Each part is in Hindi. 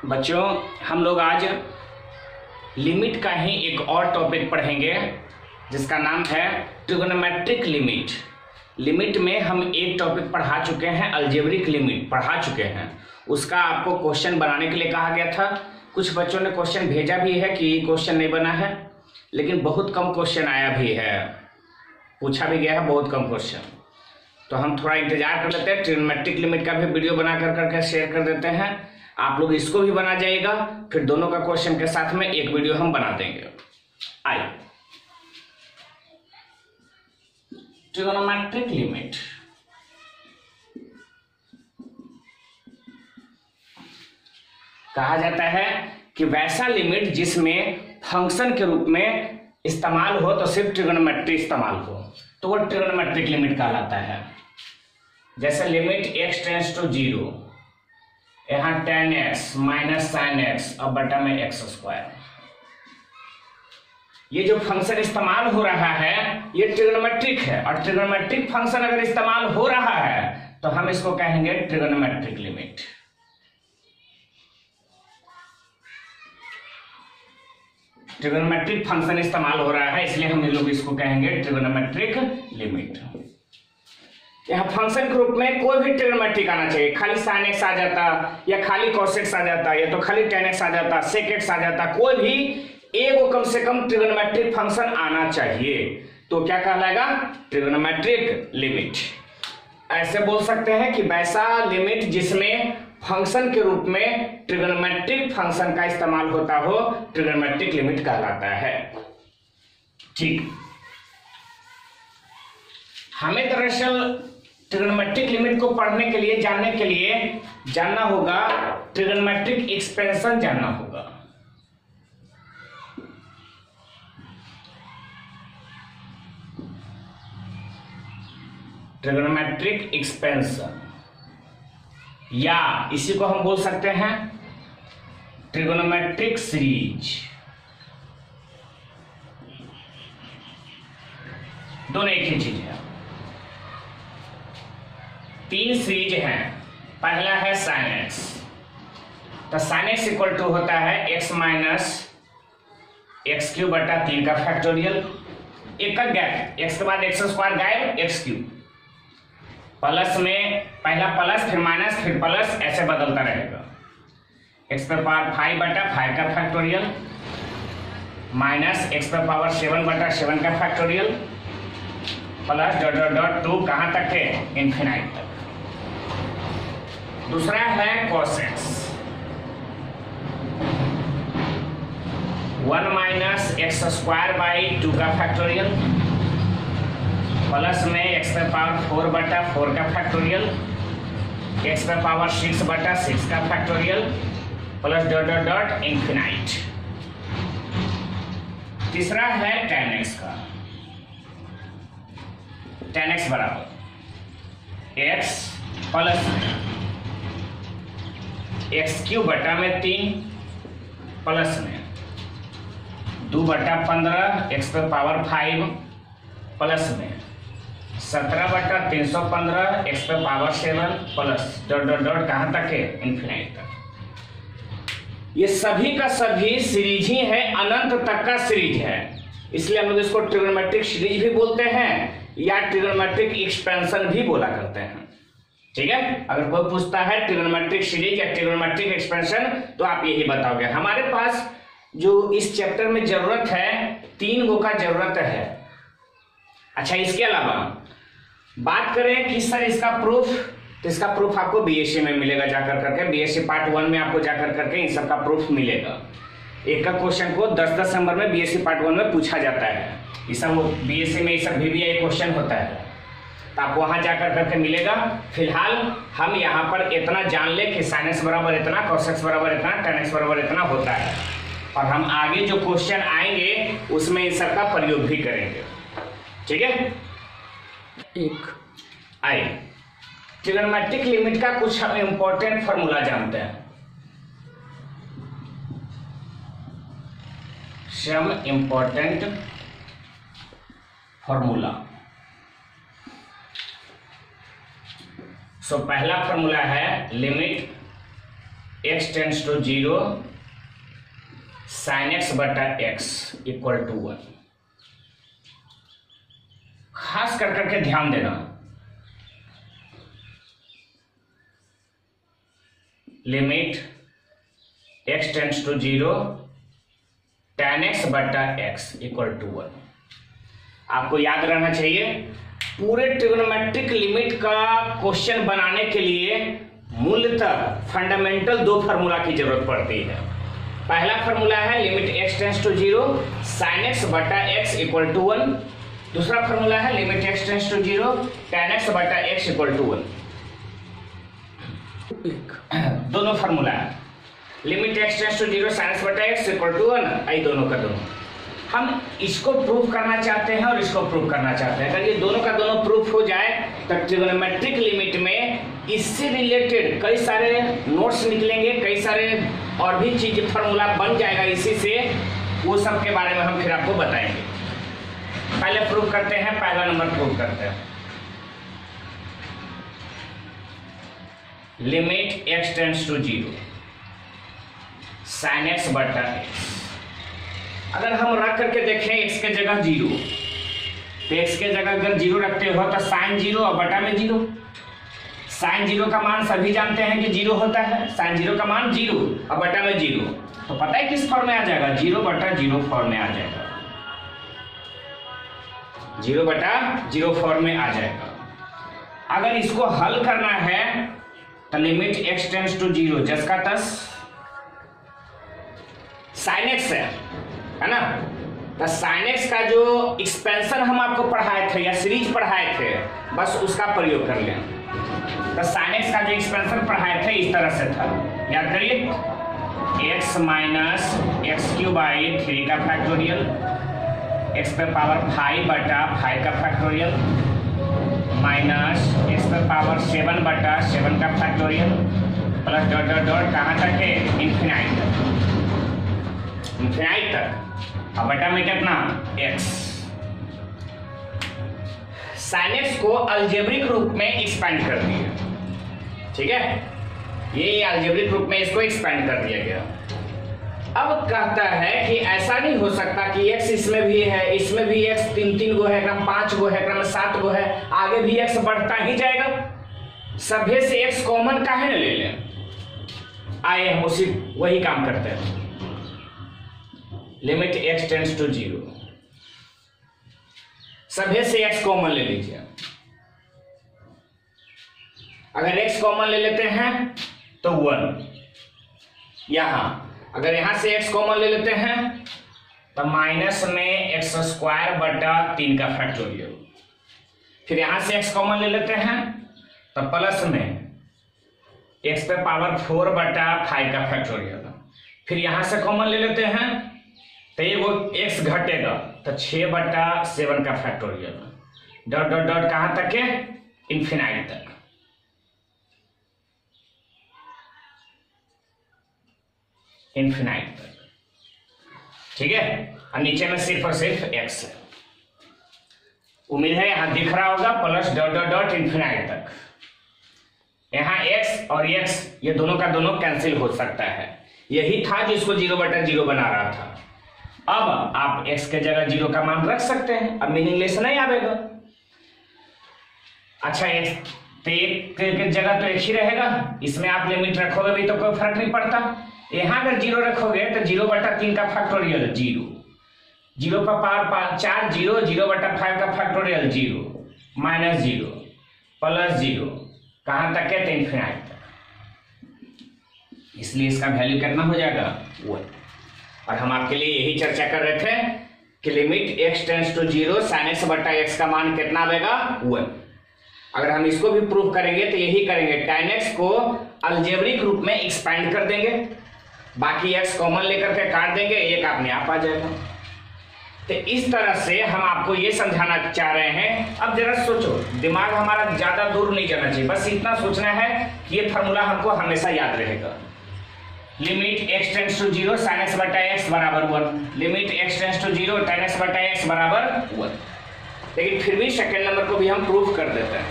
बच्चों, हम लोग आज लिमिट का ही एक और टॉपिक पढ़ेंगे जिसका नाम है ट्रिग्नोमेट्रिक लिमिट। लिमिट में हम एक टॉपिक पढ़ा चुके हैं, अलजेब्रिक लिमिट पढ़ा चुके हैं। उसका आपको क्वेश्चन बनाने के लिए कहा गया था। कुछ बच्चों ने क्वेश्चन भेजा भी है कि ये क्वेश्चन नहीं बना है, लेकिन बहुत कम क्वेश्चन आया भी है, पूछा भी गया है बहुत कम क्वेश्चन। तो हम थोड़ा इंतजार कर लेते हैं। ट्रिग्नोमेट्रिक लिमिट का भी वीडियो बना करके शेयर कर देते हैं। आप लोग इसको भी बना जाइएगा, फिर दोनों का क्वेश्चन के साथ में एक वीडियो हम बना देंगे। आइए, ट्रिग्नोमेट्रिक लिमिट। कहा जाता है कि वैसा लिमिट जिसमें फंक्शन के रूप में इस्तेमाल हो तो सिर्फ ट्रिग्नोमेट्री इस्तेमाल हो, तो वो ट्रिग्नोमेट्रिक लिमिट कहलाता है। जैसे लिमिट x टेंड्स टू 0, यहाँ tan x minus sin x अब बटा में x²। ये जो फंक्शन इस्तेमाल हो रहा है ये ट्रिग्नोमेट्रिक है, और ट्रिग्नोमेट्रिक फंक्शन अगर इस्तेमाल हो रहा है तो हम इसको कहेंगे ट्रिग्नोमेट्रिक लिमिट। ट्रिग्नोमेट्रिक फंक्शन इस्तेमाल हो रहा है, इसलिए हम लोग इसको कहेंगे ट्रिग्नोमेट्रिक लिमिट। यहाँ फंक्शन के रूप में कोई भी ट्रिग्नोमेट्रिक आना चाहिए। खाली sin x आ जाता, या खाली cos x आ जाता, या तो खाली tan x आ जाता, sec x आ जाता, कोई भी एक कम से कम ट्रिग्नोमेट्रिक फंक्शन आना चाहिए, तो क्या कहलाएगा? Trigonometric limit. ऐसे बोल सकते हैं कि वैसा लिमिट जिसमें फंक्शन के रूप में ट्रिग्नोमेट्रिक फंक्शन का इस्तेमाल होता हो, ट्रिग्नोमेट्रिक लिमिट कहलाता है। ठीक, हमें दरअसल ट्रिग्नोमेट्रिक लिमिट को पढ़ने के लिए, जानने के लिए जानना होगा, ट्रिग्नोमेट्रिक एक्सपेंशन जानना होगा। ट्रिग्नोमेट्रिक एक्सपेंशन, या इसी को हम बोल सकते हैं ट्रिग्नोमेट्रिक सीरीज। दोनों एक ही चीज है। 3 सीरीज हैं। पहला है sin x, तो sin x इक्वल टू होता है x माइनस x³ बटा 3 का फैक्टोरियल। एक का गैप, x के बाद x² गायब, x³ प्लस में पहला प्लस फिर माइनस फिर प्लस, ऐसे बदलता रहेगा। x पे पावर 5 बटा 5 का फैक्टोरियल माइनस x पे पावर 7 बटा 7 का factorial plus dot dot dot 2 कहां तक है? इनफिनाइट तक। दूसरा है cos x, 1 minus x² by 2 का फैक्टोरियल प्लस में x पे पावर 4 बटा 4 का फैक्टोरियल, x पे पावर 6 बटा 6 का factorial plus dot dot dot infinite. तीसरा है tan x का, tan x बराबर x प्लस x³ बटा में 3 प्लस में 2 बटा 15 x पे पावर 5 प्लस में 17 बटा 315 x पे power 7 plus dot dot dot कहां तक है? इनफिनाइट तक। ये सभी का सभी सीरीज ही है, अनंत तक का सीरीज है, इसलिए हम लोग इसको ट्रिग्नोमेट्रिक सीरीज भी बोलते हैं या ट्रिग्नोमेट्रिक एक्सपेंशन भी बोला करते हैं। ठीक है, अगर कोई पूछता है ट्रिग्नोमेट्रिक सीरीज या ट्रिग्नोमेट्रिक एक्सपेंशन तो आप यही बताओगे। हमारे पास जो इस चैप्टर में जरूरत है 3 गो का जरूरत है। अच्छा, इसके अलावा बात करें कि सर इसका प्रूफ, तो इसका प्रूफ आपको बीएससी में मिलेगा जाकर करके। बीएससी पार्ट 1 में आपको जाकर करके इन सब का प्रूफ मिलेगा। एक का क्वेश्चन को 10-10 नंबर में बीएससी पार्ट 1 में पूछा जाता है। ये सब बीएससी में ये सब VVI क्वेश्चन होता है, तो आपको वहां जाकर करके मिलेगा। फिलहाल हम यहाँ पर इतना जान ले कि sin x बराबर इतना, cos x बराबर इतना, tan x बराबर इतना होता है, और हम आगे जो क्वेश्चन आएंगे उसमें इन सब का प्रयोग भी करेंगे। ठीक है, एक आइए ट्रिग्नोमेट्रिक लिमिट का कुछ हम इंपॉर्टेंट फॉर्मूला जानते हैं। Some important formula. सो पहला फॉर्मूला है limit x tends to 0 sin x बटा x इक्वल टू 1। खास कर करके ध्यान देना, limit x tends to 0 tan x बटा x इक्वल टू 1। आपको याद रहना चाहिए, पूरे ट्रिग्नोमेट्रिक लिमिट का क्वेश्चन बनाने के लिए मूलतः फंडामेंटल दो फार्मूला की जरूरत पड़ती है। पहला फार्मूला है limit x tends to 0 sin x बटा x इक्वल टू 1। दूसरा फार्मूला है limit x tends to 0 tan x बटा x इक्वल टू 1। दोनों फार्मूला है, limit x tends to 0 sin x बटा x इक्वल टू 1, आई दोनों का दोनों। हम इसको प्रूफ करना चाहते हैं और इसको प्रूफ करना चाहते हैं। अगर ये दोनों का दोनों प्रूफ हो जाए तो ट्रिग्नोमेट्रिक लिमिट में इससे रिलेटेड कई सारे नोट्स निकलेंगे, कई सारे और भी चीज फार्मूला बन जाएगा इसी से, वो सब के बारे में हम फिर आपको बताएंगे। पहले प्रूफ करते हैं, पहला नंबर प्रूफ करते हैं। Limit x tends to 0 sin x बटा x। अगर हम रख करके देखें x के जगह 0, तो x के जगह अगर 0 रखते हो तो साइन 0 और बटा में 0। साइन 0 का मान सभी जानते हैं कि 0 होता है, साइन 0 का मान 0 और बटा में 0, तो पता है किस फॉर्म में आ जाएगा, 0 बटा 0 फॉर्म में आ जाएगा, 0 बटा 0 फॉर्म में आ जाएगा। अगर इसको हल करना है तो लिमिट x टेंड्स टू 0 जिसका तस साइन x है ना, तो साइन x का जो एक्सपेंशन हम आपको पढ़ाए थे या सीरीज पढ़ाए थे, बस उसका प्रयोग कर लें। तो साइन x का जो एक्सपेंशन पढ़ाए थे इस तरह से था, याद करिए, x minus x Q by 3 का फैक्टोरियल, x पे पावर 5 बटा 5 का फैक्टोरियल, माइनस x पे पावर 7 बटा 7 का factorial, plus dot dot dot कहाँ तक है, इन्फिनाइट तक, इन्फिनाइट तक। अब बटा में कितना, x। साइन x को अलजेब्रिक रूप में एक्सपेंड कर दिया, ठीक है, ये अलजेब्रिक रूप में इसको एक्सपेंड कर दिया गया। अब कहता है कि ऐसा नहीं हो सकता कि x इसमें भी है, इसमें भी x 3 गो है, क्रम 5 गो है, क्रम 7 गो है, आगे भी x बढ़ता ही जाएगा। सभे से x कॉमन काहे न ले लें, आए हम उसी वही काम करते हैं। लिमिट x टेंड्स टू 0, सभे से x कॉमन ले लीजिए। अगर x कॉमन ले लेते हैं तो 1, यहां अगर यहां से x कॉमन ले लेते हैं तो माइनस में x स्क्वायर बटा 3 का फैक्टोरियल, फिर यहां से x कॉमन ले लेते हैं तो प्लस में x पे पावर 4 बटा 5 का फैक्टोरियल, फिर यहां से कॉमन ले लेते हैं तो ये वो x घटेगा तो 6 बटा 7 का फैक्टोरियल, डॉट डॉट डॉट कहां तक है, इन्फिनाइट तक। इन्फिनाइट तक, ठीक है, और नीचे में सिर्फ और सिर्फ x है। उम्मीद है यहां दिख रहा होगा, plus dot dot dot infinite तक। यहां x और x ये दोनों का दोनों कैंसिल हो सकता है, यही था जिसको 0 बटा 0 बना रहा था। अब आप x के जगह 0 का मान रख सकते हैं, अब मीनिंगलेस नहीं आएगा। अच्छा, x तो एक के जगह तो एक ही रहेगा, इसमें आप लिमिट रखोगे भी तो कोई फर्क नहीं पड़ता। यहां अगर 0 रखोगे तो 0 बटा 3 का फैक्टोरियल 0, 0 पर पावर 4 0, 0 बटा 5 का फैक्टोरियल 0, माइनस 0 प्लस 0, कहां तक है, तो इन्फिनाइट तक। इसलिए इसका वैल्यू कितना हो जाएगा, 1। और हम आपके लिए यही चर्चा कर रहे थे कि limit x tends to 0 sin x बटा x का मान कितना आएगा, 1। अगर हम इसको भी प्रूफ करेंगे तो यही करेंगे, tan x को अलजेब्रिक रूप में एक्सपेंड कर देंगे, बाकी x कॉमन लेकर के काट देंगे, एक अपने आप आ जाएगा। तो इस तरह से हम आपको ये समझाना चाह रहे हैं। अब जरा सोचो, दिमाग हमारा ज्यादा दूर नहीं जाना चाहिए, बस इतना सोचना है कि ये फार्मूला हमको हमेशा याद रहेगा। Limit x tends to 0 sin x बटा x बराबर 1, limit x tends to 0 tan x बटा x बराबर 1। लेकिन फिर भी सेकेंड नंबर को भी हम प्रूफ कर देते हैं।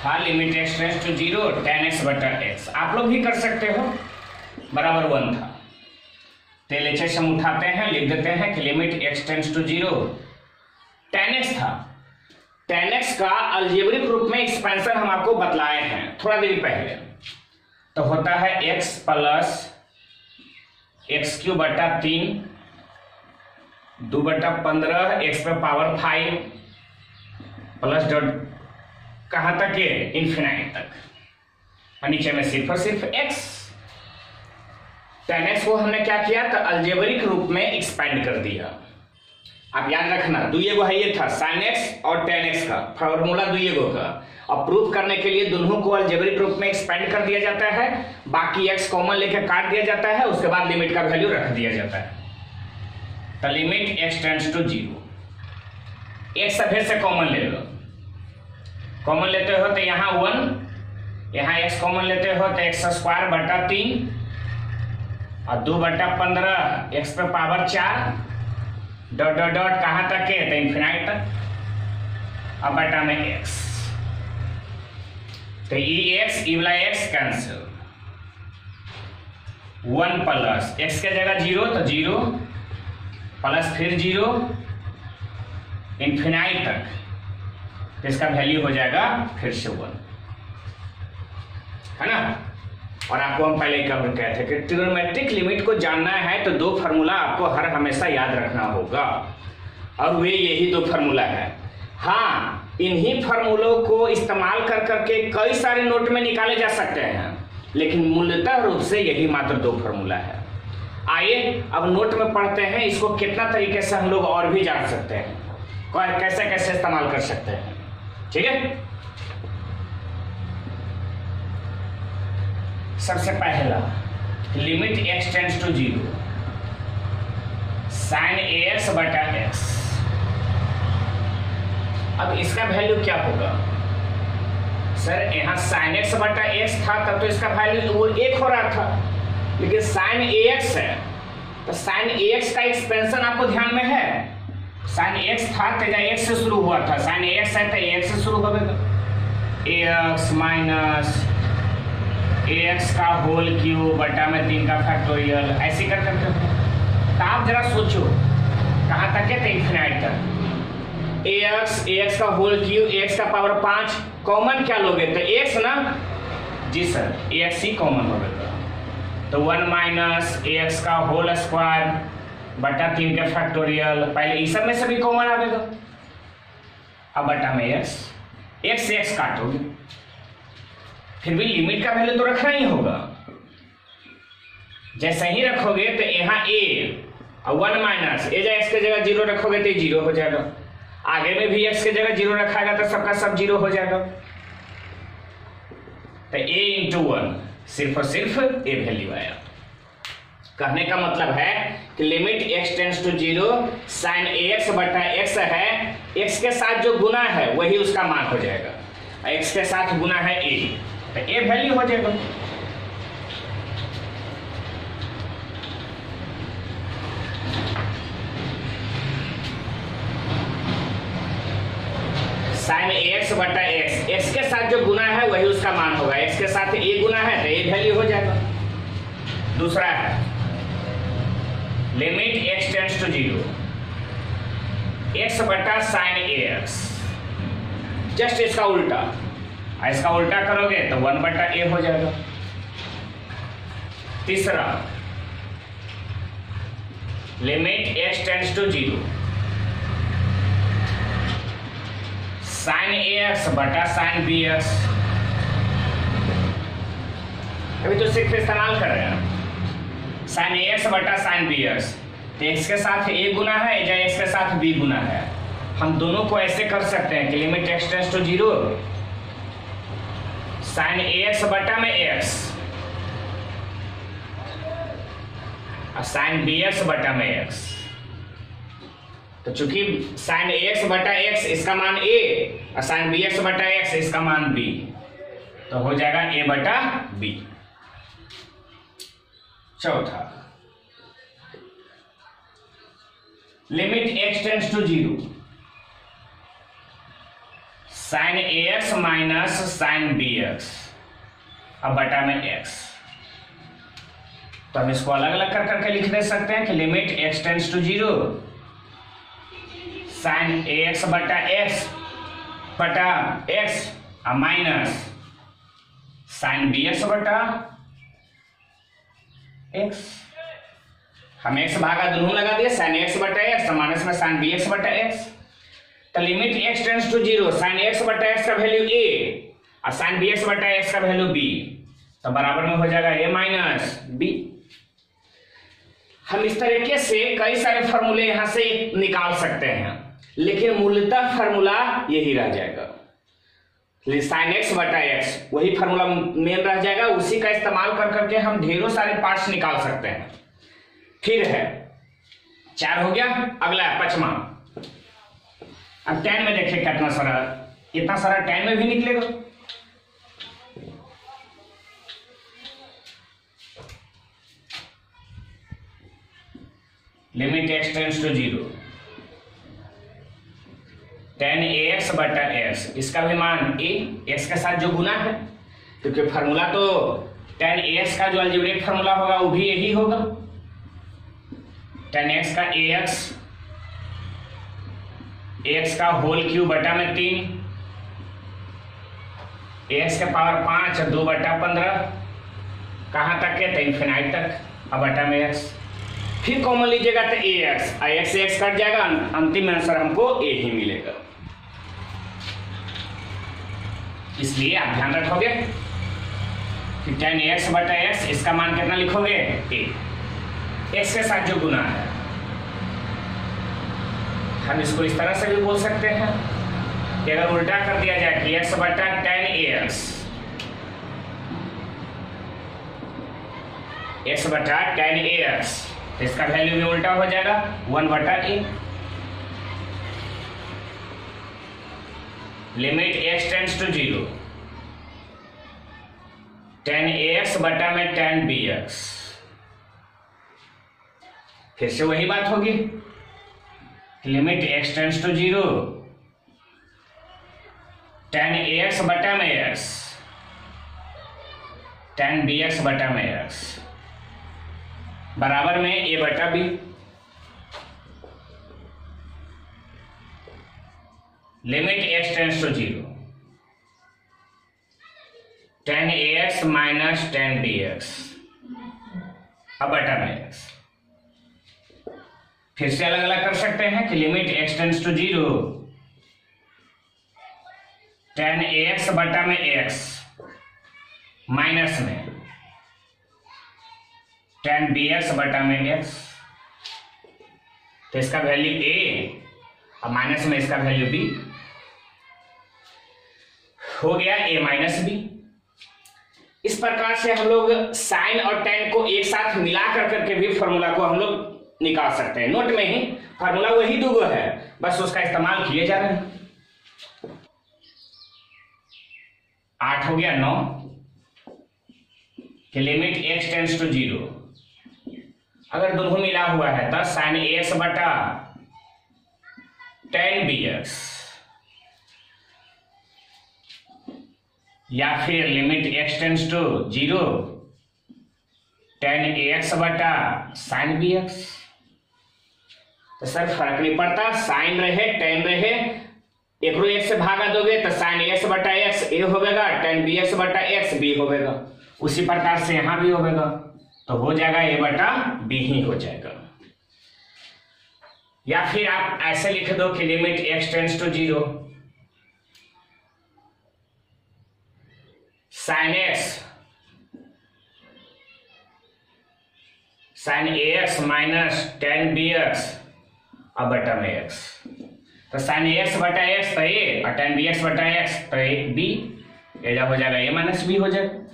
था limit x tends to 0 tan x बटा x, आप लोग भी कर सकते हो, बराबर 1 था। तो LHS हम उठाते हैं, लिख देते हैं कि limit x tends to 0 tan x था। tan x का अलजेब्रिक रूप में एक्सपेंशन हम आपको बतलाए हैं थोड़ा देर पहले। तो होता है x प्लस एक्स क्यू बटा 3 2 बटा 15 x पे पावर 5 प्लस डॉट कहां तक है, इन्फिनाइट तक, और नीचे में सिर्फ और सिर्फ x। tan x को हमने क्या किया, तो अलजेब्रिक रूप में एक्सपेंड कर दिया। आप याद रखना दुइगो है, ये था sin x और tan x का फॉर्मूला दुइगो का। अब प्रूफ करने के लिए दोनों को अलजेब्रिक रूप में एक्सपेंड कर दिया जाता है, बाकी x कॉमन लेकर काट दिया जाता है, उसके बाद लिमिट का वैल्यू रख दिया जाता है। तो लिमिट x टेंड्स टू 0, एक सफेद से कॉमन ले लो, कॉमन लेते हो तो यहाँ 1, यहाँ x कॉमन लेते हो तो x स्क्वायर बटा 3 और 2 बटा 15 x पे पावर 4 डॉट डॉट डॉट कहां तक है, तो इन्फिनाइट तक, अब बटा में x। तो ये x ई वाला x कैंसिल, 1 प्लस x के जगह 0 तो 0 प्लस फिर 0 इन्फिनाइट तक, तो इसका वैल्यू हो जाएगा फिर से 1, है ना। और आपको हम पहले कवर कहते थे कि ट्रिग्नोमेट्रिक लिमिट को जानना है तो दो फार्मूला आपको हर हमेशा याद रखना होगा, और वे यही दो फार्मूला है। हाँ, इन्हीं फार्मूलों को इस्तेमाल कर करके कई सारे नोट में निकाले जा सकते हैं, लेकिन मूलतः रूप से यही मात्र दो फार्मूला है। आइए अब नोट में पढ़ते हैं, इसको कितना तरीके से हम लोग और भी जान सकते हैं, कैसे कैसे इस्तेमाल कर सकते हैं, ठीक है। सबसे पहला limit x tends to 0 sin ax बटा x। अब इसका वैल्यू क्या होगा, सर यहाँ sin x बटा x था तब तो इसका वैल्यू वो 1 हो रहा था, लेकिन sin ax है तो sin ax का एक्सपेंशन आपको ध्यान में है, sin x था तो x से शुरू हुआ था, sin ax है तो ax से शुरू होगा, ax माइनस ax का होल क्यूब बटा में 3 का फैक्टोरियल, ऐसे कर करते हैं। तो आप जरा सोचो कहां तक है, तो इन्फिनाइट तक। ax का होल क्यूब, x का पावर 5 कॉमन क्या लोगे, तो x ना, जी सर ax ही कॉमन हो गया, तो 1 माइनस ax का होल स्क्वायर बटा 3 के फैक्टोरियल, पहले इस सब में से भी कॉमन आएगा, अब बटा में x से x काटोगे, फिर भी लिमिट का वैल्यू तो रखना ही होगा। जैसे ही रखोगे तो यहाँ a और 1 माइनस a x के जगह 0 रखोगे तो 0 हो जाएगा, आगे में भी x के जगह 0 रखाएगा तो सबका सब 0 हो जाएगा। तो a इंटू 1 सिर्फ और सिर्फ a वैल्यू आया। कहने का मतलब है कि limit x tends to 0 sin ax बटा x है, x के साथ जो गुना है वही उसका मान हो जाएगा, x के साथ गुना है a, तो ए वैल्यू हो जाएगा। sin ax बटा x के साथ जो गुना है वही उसका मान होगा, x के साथ a गुना है तो ए वैल्यू हो जाएगा। दूसरा है limit x tends to 0 x बटा sin ax, जस्ट इसका उल्टा, इसका उल्टा करोगे तो 1 बटा a हो जाएगा। तीसरा limit x tends to 0 sin ax बटा sin bx, अभी तो सिर्फ इस्तेमाल कर रहे हैं, sin ax बटा sin bx, तो x के साथ a गुना है या x के साथ b गुना है, हम दोनों को ऐसे कर सकते हैं कि limit x tends to 0 sin ax बटा में x और sin bx बटा में x, तो चूंकि sin ax बटा x इसका मान a और sin bx बटा x इसका मान b, तो हो जाएगा a बटा b। चौथा limit x tends to 0 sine a x minus sine b x अब बटा में एक्स। तो हम इसको अलग अलग कर करके लिख दे सकते हैं कि limit x tends to 0 sine a x बटा x minus sine b x बटा एक्स। हम एक्स भागा दोनों लगा दिए, साइन एक्स बटा एक्स माइनस में साइन बी एक्स बटा एक्स। तो limit x tends to 0 sine x बटा एक्स का वैल्यू ए और साइन बी एक्स बटा एक्स का वैल्यू बी, तो बराबर में हो जाएगा ए माइनस बी। हम इस तरीके से कई सारे फॉर्मूले यहां से निकाल सकते हैं, लेकिन मूलतः फॉर्मूला यही रह जाएगा, साइन एक्स बटा एक्स वही फॉर्मूला मेन रह जाएगा। उसी का इस्तेमाल कर करके हम ढेरों सारे पार्ट्स निकाल सकते हैं। फिर है 4 हो गया, अगला 5वां। अब 10 में देखिए कितना सारा, इतना सारा 10 में भी निकलेगा। Limit x tends to 0 tan ax बटा x, इसका भी मान ए एक्स के साथ जो गुना है, क्योंकि फार्मूला तो tan ax का जो अलजेब्रिक फार्मूला होगा वो भी यही होगा। tan x का ax का होल क्यूब बटा में 3 ax के पावर 5 2 बटा 15 कहाँ तक है, तो इन्फिनाइट तक, अब बटा में x। फिर कॉमन लीजिएगा तो ax x कट जाएगा, अंतिम आंसर हमको a ही मिलेगा। इसलिए आप ध्यान रखोगे कि tan x बटा x इसका मान कितना लिखोगे, a x के साथ जो गुना है। हम इसको इस तरह से भी बोल सकते हैं कि अगर उल्टा कर दिया जाए कि x बटा tan ax, x बटा tan ax, तो इसका वैल्यू भी उल्टा हो जाएगा 1 बटा a। Limit x tends to 0 tan ax बटा में tan bx, फिर से वही बात होगी, limit x tends to 0 tan ax बटा में x tan bx बटा में x बराबर में a बटा b। Limit x tends to 0 tan ax minus tan bx अब बटा में x। फिर से अलग अलग कर सकते हैं कि limit x tends to 0 tan ax बटा में x माइनस में tan bx बटा में x, तो इसका वैल्यू a और माइनस में इसका वैल्यू b हो गया a माइनस b। इस प्रकार से हम लोग साइन और tan को एक साथ मिला कर करके भी फॉर्मूला को हम लोग निकाल सकते हैं। नोट में ही फॉर्मूला वही दूगो है, बस उसका इस्तेमाल किए जा रहे हैं। 8 हो गया 9 कि लिमिट x टेंड्स टू 0, अगर दोनों मिला हुआ है तो साइन एक्स बटा tan bx या फिर limit x tends to 0 tan ax बटा साइन bx। तो सर फर्क नहीं पड़ता, साइन रहे tan रहे, एक रो x से भागा दोगे तो साइन एक्स बटा x a होगा, tan bx बटा x b होगा। उसी प्रकार से यहां भी होगा, तो हो जाएगा a बटा b ही हो जाएगा। या फिर आप ऐसे लिख दो कि limit x tends to 0 sine ax minus tan bx अब बटा में x। तो साइन ax बटा x तो a और tan bx बटा x तो b, एजा हो जाएगा a माइनस b हो जाएगा।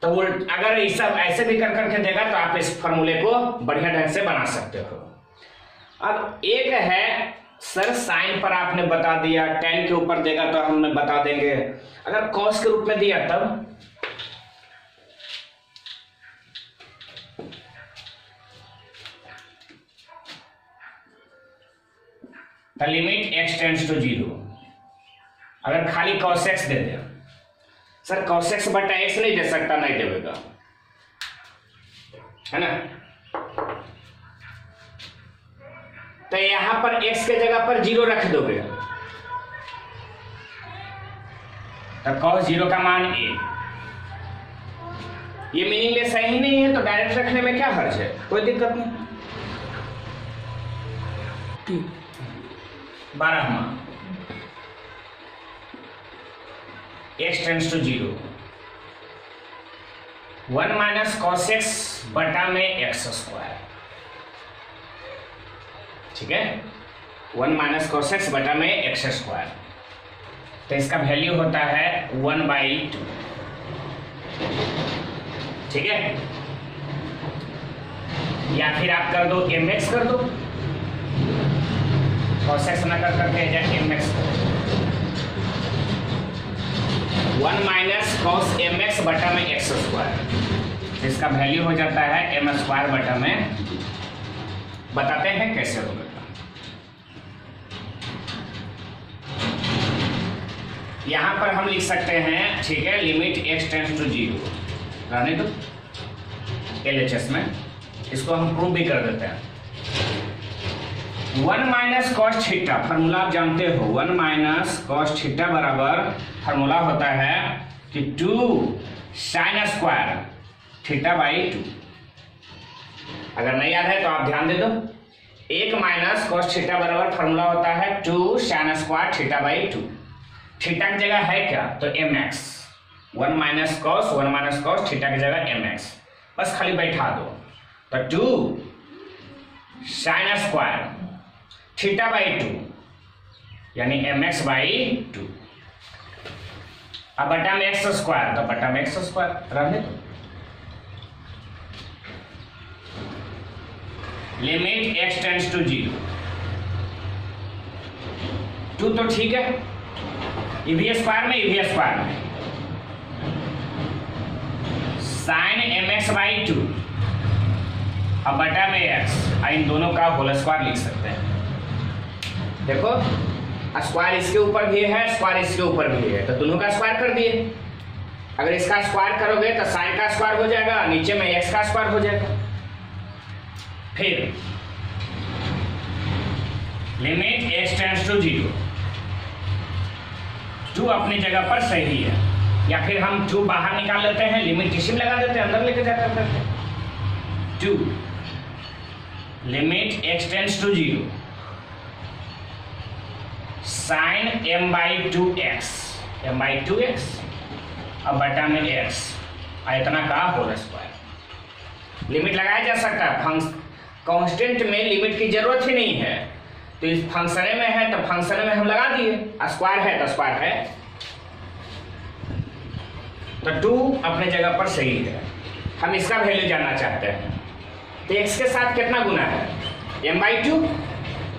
तो अगर ये सब ऐसे भी कर करके देगा तो आप इस फॉर्मूले को बढ़िया ढंग से बना सकते हो। अब एक है सर साइन पर आपने बता दिया, tan के ऊपर देगा तो हम बता देंगे, अगर cos के रूप में दिया तब लिमिट x टेंड्स टू 0 अगर खाली cos x दे दे, सर cos x बटा x नहीं दे सकता, नहीं देगा, है ना। तो यहां पर x के जगह पर 0 रख दोगे तो cos 0 का मान a। ये मीनिंगलेस है ही नहीं है, तो डायरेक्ट रखने में क्या हर्ज है, कोई दिक्कत नहीं। 12वां x tends to 0, 1 minus cos x बटा में x स्क्वायर, ठीक है, 1 माइनस cos x बटा में x स्क्वायर। तो इसका वैल्यू होता है 1/2, ठीक है। या फिर आप कर दो mx कर दो, cos x ना कर करके जाए mx कर दो, 1 माइनस cos mx बटा में x स्क्वायर, इसका वैल्यू हो जाता है m स्क्वायर बटा में। बताते हैं कैसे होगा। यहां पर हम लिख सकते हैं, ठीक है, लिमिट x टेंड्स टू 0 रहने दो LHS में, इसको हम प्रूव भी कर देते हैं। 1 माइनस कॉस थीटा, फार्मूला आप जानते हो, 1 माइनस कॉस थीटा बराबर फार्मूला होता है कि 2 साइन स्क्वायर थीटा बाई 2। अगर नहीं याद है तो आप ध्यान दे दो। 1 माइनस कॉस थीटा बराबर फार्मूला होता है 2 sine square theta by 2। Theta की जगह है क्या, तो mx, 1 माइनस कॉस थीटा की जगह mx, बस खाली बैठा दो। तो 2 साइन स्क्वायर थीटा बाई 2 यानी mx बाई 2। अब बटा में x स्क्वायर, तो बटा में x स्क्वायर रहने दो। लिमिट x टेंड्स टू 0, 2 तो ठीक है, ईवी स्क्वायर में ईवी स्क्वायर में साइन mx बाई 2 अब बटा में x, इन दोनों का होल स्क्वायर लिख सकते हैं। देखो स्क्वायर इसके ऊपर भी है, स्क्वायर इसके ऊपर भी है, तो दोनों का स्क्वायर कर दिए। अगर इसका स्क्वायर करोगे तो साइन का स्क्वायर हो जाएगा, नीचे में x का स्क्वायर हो जाएगा। फिर लिमिट x टेंड्स टू 0, 2 अपनी जगह पर सही है, या फिर हम 2 बाहर निकाल लेते हैं, लिमिट इसी में लगा देते हैं, अंदर लेके जाकर करते हैं। 2 limit x tends to 0 sine m/2x, m/2x अब बटा में x इतना का होल स्क्वायर। लिमिट लगाया जा सकता है, कांस्टेंट में लिमिट की जरूरत ही नहीं है, तो इस फंक्शन में है तो फंक्शन में हम लगा दिए, स्क्वायर है तो स्क्वायर है। तो 2 अपने जगह पर सही है। हम इसका वैल्यू जानना चाहते हैं, तो x के साथ कितना गुना है, m/2,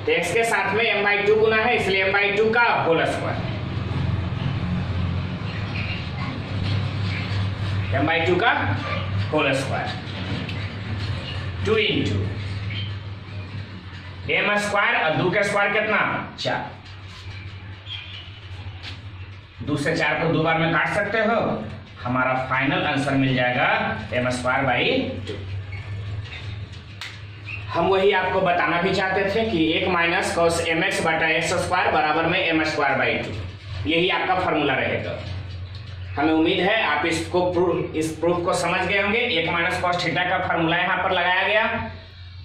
तो x के साथ में m/2 गुना है, इसलिए m/2 का होल स्क्वायर, m/2 का whole square, 2 into m square और 2 का स्क्वायर कितना 4, 2 से 4 को 2 बार में काट सकते हो, हमारा फाइनल आंसर मिल जाएगा m स्क्वायर बाई 2। हम वही आपको बताना भी चाहते थे कि 1 माइनस कॉस mx बटा x स्क्वायर बराबर में m स्क्वायर बाई 2, यही आपका फॉर्मूला रहेगा। हमें उम्मीद है आप इस प्रूफ को समझ गए होंगे। 1 माइनस कॉस थीटा का फॉर्मूला यहाँ पर लगाया गया,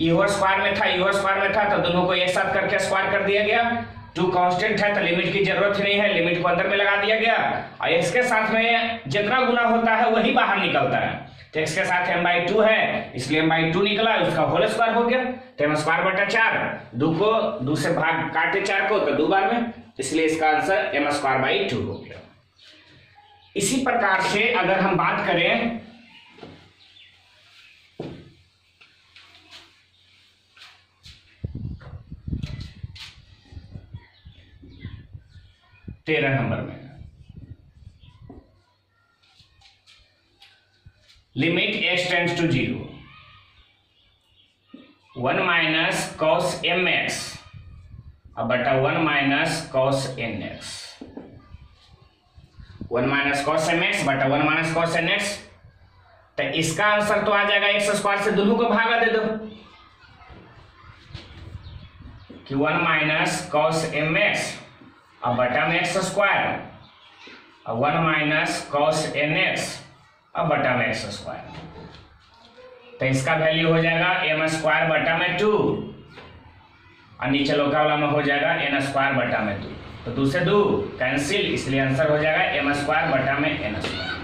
ईवर स्क्वायर में था तो दोनों को एक साथ करके स्क्वायर कर दिया गया। 2 कांस्टेंट है तो लिमिट की जरूरत ही नहीं है, लिमिट को अंदर में लगा दिया गया, और इसके साथ में जितना गुना होता है वही बाहर निकलता है। तो x के साथ m/2 है, इसलिए m/2 निकला, उसका होल स्क्वायर हो गया, तो m स्क्वायर बटा 4, 2 को 2 से भाग काटे 4 को तो 2 बार में, इसलिए इसका आंसर m स्क्वायर बाई 2 हो गया। इसी प्रकार से अगर हम बात करें तेरह नंबर में, limit x tends to 0, 1 minus cos mx अब बटा 1 minus cos nx, 1 minus cos m x बटा 1 माइनस कॉस एन एक्स। तो इसका आंसर तो आ जाएगा एक्स स्क्वायर से दोनों को भागा दे दो कि 1 माइनस कॉस एम एक्स और बटा में एक्स स्क्वायर और 1 माइनस कॉस एन एक्स और बटा में एक्स स्क्वायर। तो इसका वैल्यू हो जाएगा एम स्क्वायर बटा में 2 और नीचे लोका वाला में हो जाएगा एन स्क्वायर बटा में 2। तो 2 से 2 कैंसिल, इसलिए आंसर हो जाएगा एम स्क्वायर बटा में एन स्क्वायर,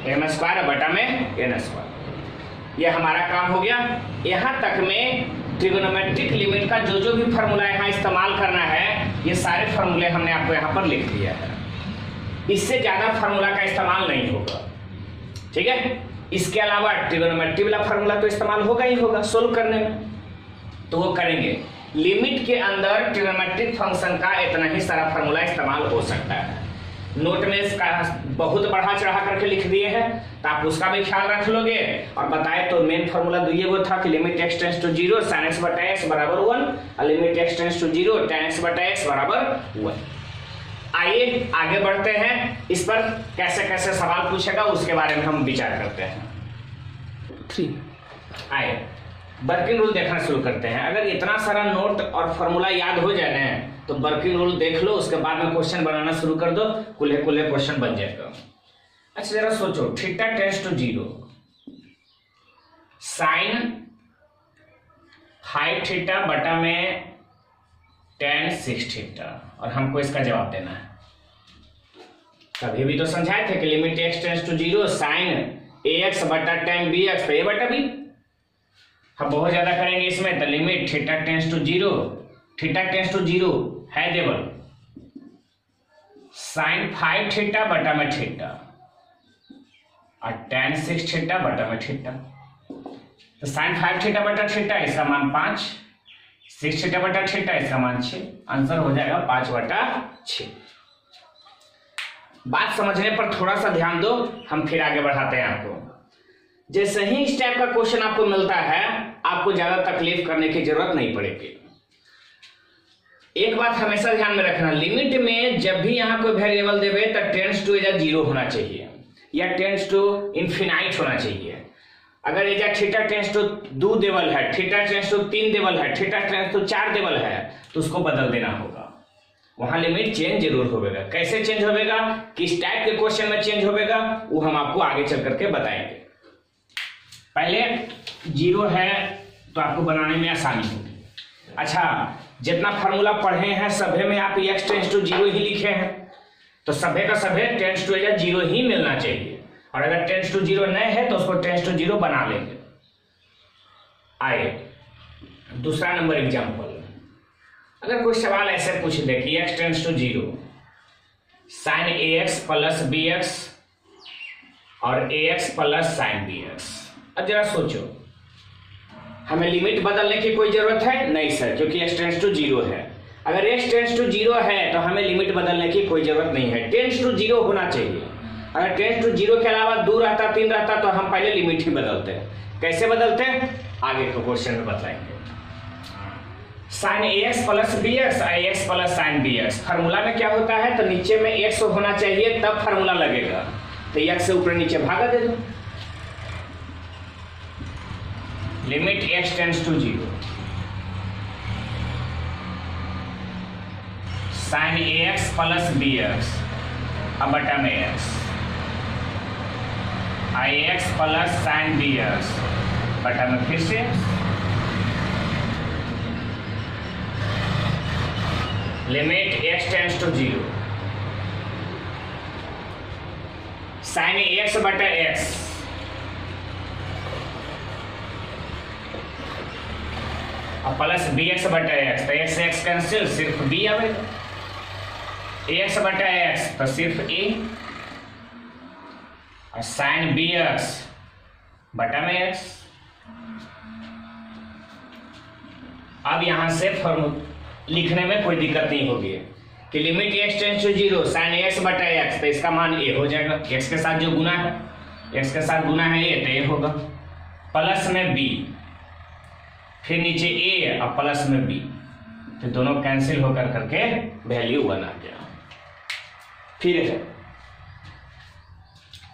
एम स्क्वायर बटा में एन स्क्वायर। यह हमारा काम हो गया। यहां तक में ट्रिगोनोमेट्रिक लिमिट का जो भी फार्मूला यहाँ इस्तेमाल करना है ये सारे फार्मूले हमने आपको यहाँ पर लिख दिया है। इससे ज्यादा फार्मूला का इस्तेमाल नहीं होगा, ठीक है। इसके अलावा ट्रिगोनोमेट्री वाला फार्मूला तो इस्तेमाल होगा ही होगा सोल्व करने में, तो वो करेंगे। लिमिट के अंदर ट्रिगोनोमेट्रिक फंक्शन का इतना ही सारा फार्मूला इस्तेमाल हो सकता है। नोट में इसका बहुत बढ़ा चढ़ा करके लिख दिए हैं, तो आप उसका भी ख्याल रख लोगे। और बताए तो मेन फार्मूला दुइये वो था कि limit x tends to 0 sin x बटा x बराबर 1 और limit x tends to 0 tan x बटा x बराबर 1। आइए आगे बढ़ते हैं, इस पर कैसे कैसे सवाल पूछेगा उसके बारे में हम विचार करते हैं। 3 आइए वर्किंग रूल देखना शुरू करते हैं। अगर इतना सारा नोट और फार्मूला याद हो जाए ना तो वर्किंग रूल देख लो, उसके बाद में क्वेश्चन बनाना शुरू कर दो, कुल्हे कुल्हे क्वेश्चन बन जाएगा। अच्छा जरा सोचो, theta tends to 0 sine 5 theta बटा में tan 6 थीटा, और हमको इसका जवाब देना है। कभी भी तो समझाए थे कि limit x tends to 0 sine ax बटा tan bx, तो a बटा b। हम बहुत ज्यादा करेंगे इसमें, तो limit theta tends to 0, theta tends to 0 है देवल साइन 5 थीटा बटा में थीटा और tan 6 थीटा बटा में थीटा। तो साइन 5 थीटा बटा थीटा इसका मान 5, 6 थीटा बटा थीटा इसका मान 6, आंसर हो जाएगा 5 बटा 6। बात समझने पर थोड़ा सा ध्यान दो, हम फिर आगे बढ़ाते हैं आपको। जैसे ही इस टाइप का क्वेश्चन आपको मिलता है आपको ज्यादा तकलीफ करने की जरूरत नहीं पड़ेगी। एक बात हमेशा ध्यान में रखना, लिमिट में जब भी यहाँ कोई वेरिएबल देवे तो टेंड्स टू एजा 0 होना चाहिए या टेंड्स टू इन्फिनाइट होना चाहिए। अगर एजा थीटा टेंड्स टू 2 देवल है, थीटा टेंड्स टू 3 देवल है, थीटा टेंड्स टू 4 देवल है, तो उसको बदल देना होगा। वहां लिमिट चेंज जरूर होगा। कैसे चेंज होगा, किस टाइप के क्वेश्चन में चेंज होगा, वो हम आपको आगे चल करके बताएंगे। पहले 0 है तो आपको बनाने में आसानी होगी। अच्छा, जितना फार्मूला पढ़े हैं सभे में आप x टेंड्स टू 0 ही लिखे हैं, तो सभे का सभे टेंड्स टू 0 ही मिलना चाहिए। और अगर टेंड्स टू 0 नहीं है तो उसको टेंड्स टू 0 बना लेंगे। आइए दूसरा नंबर एग्जांपल, अगर कोई सवाल ऐसे पूछ दे कि x tends to 0 sine ax plus bx और ax प्लस साइन bx। अब जरा सोचो, हमें लिमिट बदलने की कोई जरूरत है नहीं सर, क्योंकि x टेंड्स टू 0 है। अगर x टेंड्स टू 0 है तो हमें लिमिट बदलने की कोई जरूरत नहीं है, टेंड्स टू 0 होना चाहिए। अगर टेंड्स टू 0 के अलावा 2 रहता 3 रहता तो हम पहले लिमिट ही बदलते हैं। कैसे बदलते हैं आगे के क्वेश्चन में बताएंगे। Sine ax plus bx ax plus sine bx, formula में क्या होता है तो नीचे में x होना चाहिए तब फार्मूला लगेगा, तो x से ऊपर नीचे भागा दे दो। Limit x tends to 0 sine ax plus bx अब बटा में x ax plus sine bx बटा में फिर से limit x tends to 0 sine x बटा x और प्लस bx बटा x, तो x से x कैंसिल, सिर्फ b आवेगा। ax बटा x तो सिर्फ a और साइन bx बटा में x। अब यहां से फॉर्मूला लिखने में कोई दिक्कत नहीं होगी कि limit x tends to 0 sine x बटा x, तो इसका मान a हो जाएगा। x के साथ जो गुना है, x के साथ गुना है a, तो a होगा। प्लस में b, फिर नीचे a और प्लस में b, तो दोनों कैंसिल होकर करके वैल्यू 1 आ गया। फिर है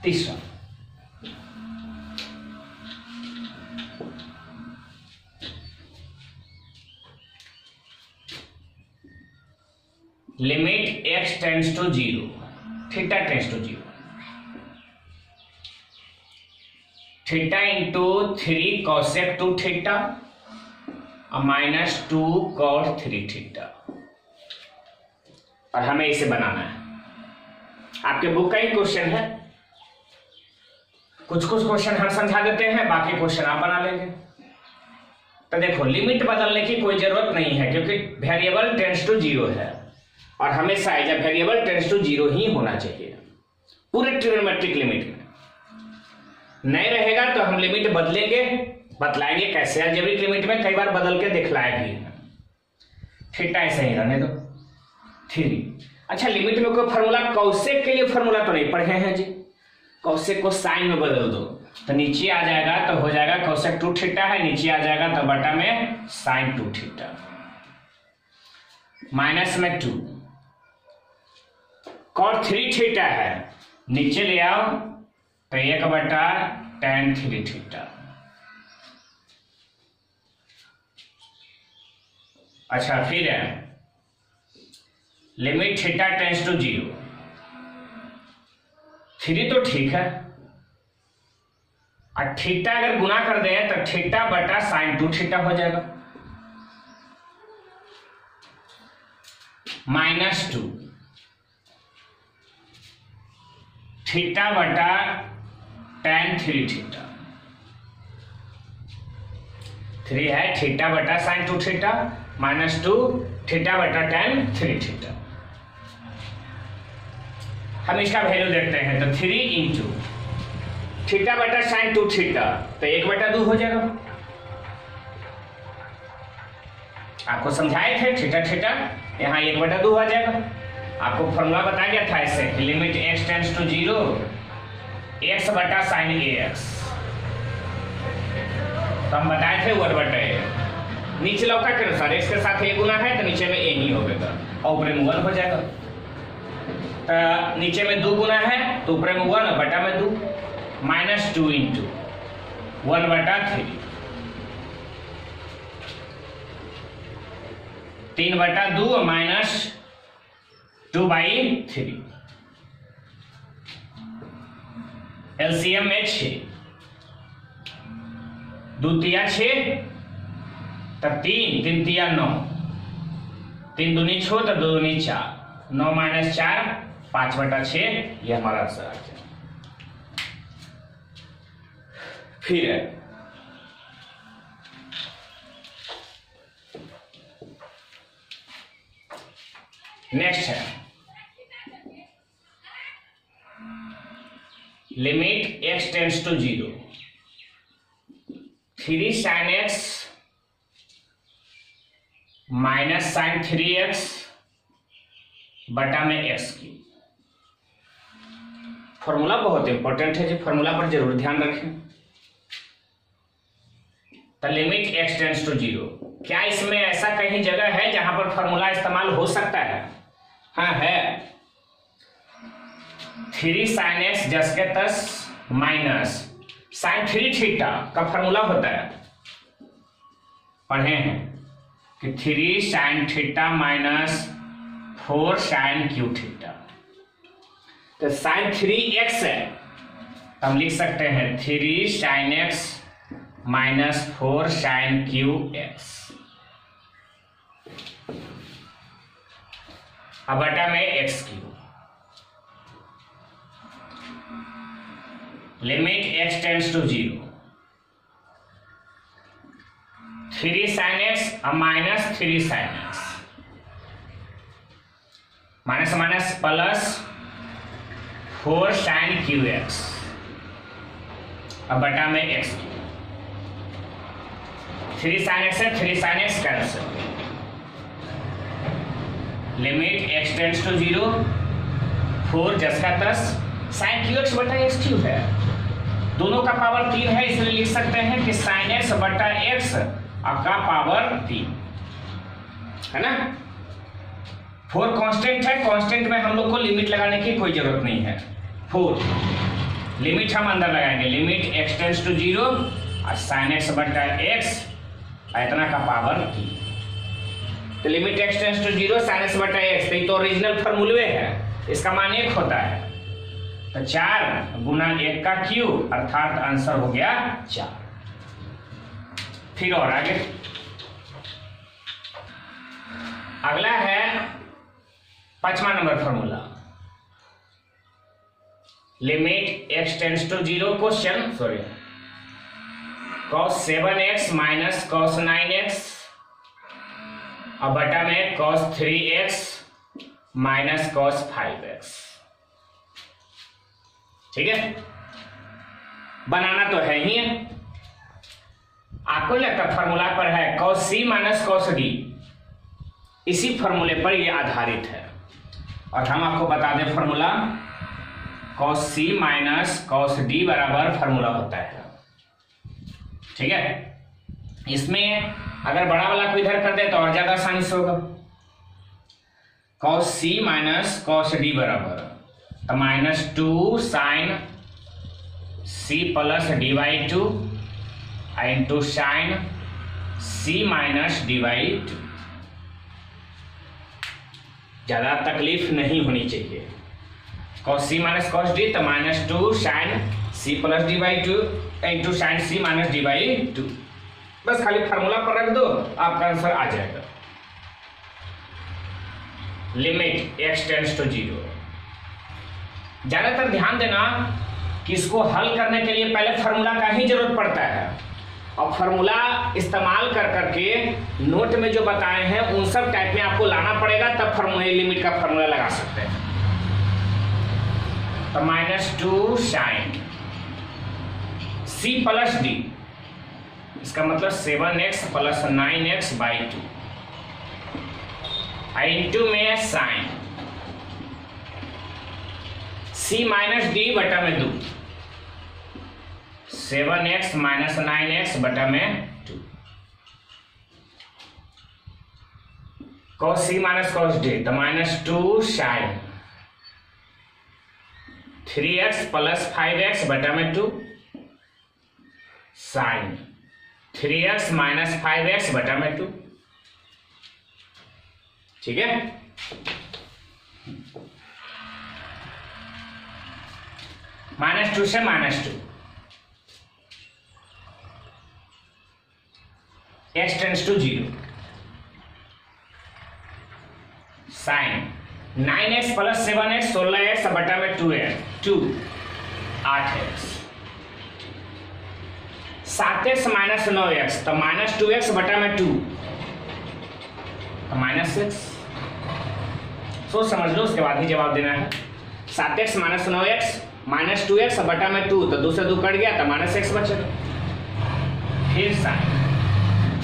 तीसरा, limit x tends to 0, theta tends to 0, theta into 3 cosec 2 theta और -2 कॉट 3 थीटा। और हमें इसे बनाना है। आपके बुक का ही क्वेश्चन है, कुछ क्वेश्चन हम समझा देते हैं, बाकी क्वेश्चन आप बना लेंगे। तो देखो, लिमिट बदलने की कोई जरूरत नहीं है क्योंकि वेरिएबल टेंड्स टू 0 है और हमेशा जब वेरिएबल टेंड्स टू 0 ही होना चाहिए पूरे ट्रिग्नोमेट्रिक लिमिट में। नहीं रहेगा तो हम लिमिट बदलेंगे, बतलाएंगे कैसे। अलजेब्रिक लिमिट में कई बार बदल के दिखलाए भी, थीटा ऐसे ही रहने दो 3। अच्छा, लिमिट में कोई फॉर्मूला, कौशिक के लिए फॉर्मूला तो नहीं पढ़े हैं जी। कौशिक को साइन में बदल दो तो नीचे आ जाएगा, तो हो जाएगा कौशिक 2 थीटा है, नीचे आ जाएगा तो बटा में साइन 2 थीटा, माइनस में 2 कॉट 3 थीटा है, नीचे ले आओ तो 1 बटा tan 3 थीटा। अच्छा, फिर है लिमिट थीटा टेंड्स टू 0, 3 तो ठीक है, और थीटा अगर गुना कर दें तो थीटा बटा साइन 2 थीटा हो जाएगा, -2 थीटा बटा tan 3 थीटा। 3 है, थीटा बटा साइन 2 थीटा, -2 थीटा बटा tan 3 थीटा। हम इसका वैल्यू देखते हैं तो 3 इंटू थीटा बटा साइन 2 थीटा तो 1/2 हो जाएगा। आपको समझाए थे थीटा थीटा, यहाँ 1/2 आ जाएगा। आपको फॉर्मूला बताया गया था इससे, limit x tends to 0 x बटा साइन ax, तो हम बताए थे 1/a। नीचे लौका के अनुसार x के साथ a गुना है तो नीचे में a ही होगा और ऊपर में 1 हो जाएगा। तो नीचे में 2 गुना है तो ऊपर में 1 और बटा में 2, -2 इंटू 1/3, 3/2 और -2/3। एलसीएम में 6, 2 तिया 6 तो 3, 3 तिया 9, 3 दूनी 6 तो 2 दूनी 4, 9 - 4 5/6, ये हमारा आंसर आ गया। फिर है नेक्स्ट है limit x tends to 0, 3 sin x minus sine 3x बटा में x की। फॉर्मूला बहुत इंपॉर्टेंट है जी, फॉर्मूला पर जरूर ध्यान रखें। तो लिमिट x टेंड्स टू 0, क्या इसमें ऐसा कहीं जगह है जहां पर फॉर्मूला इस्तेमाल हो सकता है? हाँ है। 3 sin x जस के तस माइनस साइन 3 थीटा का फॉर्मूला होता है, पढ़े हैं कि 3 sin theta minus 4 sin Q theta. तो साइन 3x है तो हम लिख सकते हैं 3 sin x minus 4 sin cube x, अब बटा में x cube. Limit x tends to 0, 3 sin x और minus 3 sin x, minus minus plus 4 sin QX, अब बटा में x क्यू। 3 sin x है, 3 sin x cancel. Limit x tends to 0, 4 जस का तस sin QX बटा x क्यू है, दोनों का पावर 3 है, इसलिए लिख सकते हैं कि sin x बटा x का पावर 3 है ना। 4 कांस्टेंट है, कांस्टेंट में हम लोग को लिमिट लगाने की कोई जरूरत नहीं है। 4 लिमिट हम अंदर लगाएंगे, लिमिट x टेंड्स टू 0 और sin x बटा x इतना का पावर t। तो limit x tends to 0 sin x बटा x, तो ये तो ओरिजिनल फॉर्मूले है, इसका मान 1 होता है। तो 4 गुना 1 का क्यूब अर्थात आंसर हो गया 4। फिर और आगे अगला है 5वां number formula, limit x tends to 0 question sorry cos 7x minus cos 9x और बटा में cos 3x minus cos 5x। ठीक है, बनाना तो है ही है, आपको लगता फॉर्मूला पर है cos c minus cos d, इसी फॉर्मूले पर ये आधारित है। और हम आपको बता दें formula cos c minus cos d बराबर फॉर्मूला होता है। ठीक है, इसमें अगर बड़ा वाला को इधर कर दे तो और ज्यादा आसानी से होगा। cos c minus cos d बराबर तो -2 sin c plus d/2 into sin c minus d/2। ज्यादा तकलीफ नहीं होनी चाहिए। cos c minus cos d तो -2 sin c plus d/2 into sin c minus d/2। बस खाली फार्मूला पर रख दो, आपका आंसर आ जाएगा। Limit x tends to 0। ज्यादातर ध्यान देना कि इसको हल करने के लिए पहले फार्मूला का ही जरूरत पड़ता है, और फार्मूला इस्तेमाल कर करके नोट में जो बताए हैं उन सब टाइप में आपको लाना पड़ेगा, तब फार्मूला लिमिट का फार्मूला लगा सकते हैं। तो -2 sin c प्लस d, इसका मतलब 7x प्लस 9x/2 इंटू में sin c माइनस d बटा में 2, 7x माइनस 9x बटा में 2 cos c minus cos d तो -2 sin 3x प्लस 5x बटा में 2 sin 3x माइनस 5x बटा में 2। ठीक है, -2 से -2 x tends to 0 sin 9x plus 7x 16x बटा में 2 8x 7x माइनस 9x तो -2x बटा में 2 तो -6। सोच समझ लो, उसके बाद ही जवाब देना है। 7x minus 9x minus 2x बटा में 2 तो 2 से 2 कट गया तो -x बचेगा। फिर sin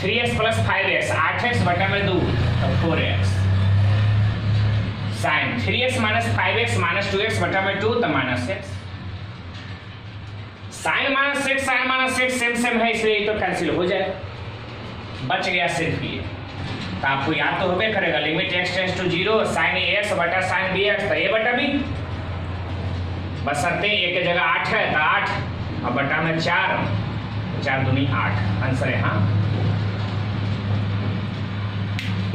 3x plus 5x 8x बटा में 2 तो 4x sin 3x minus 5x minus 2x बटा में 2 तो -x। साइन माइनस 6 सेम है, इसलिए ये तो कैंसिल हो जाए, बच गया सिर्फ ये। तो आपको याद तो होबे करेगा, limit x tends to 0 sin ax बटा sin bx तो a बटा b, बशर्ते a के जगह 8 है तो 8 और बटा में 4 4 दूनी 8, आंसर है। हाँ,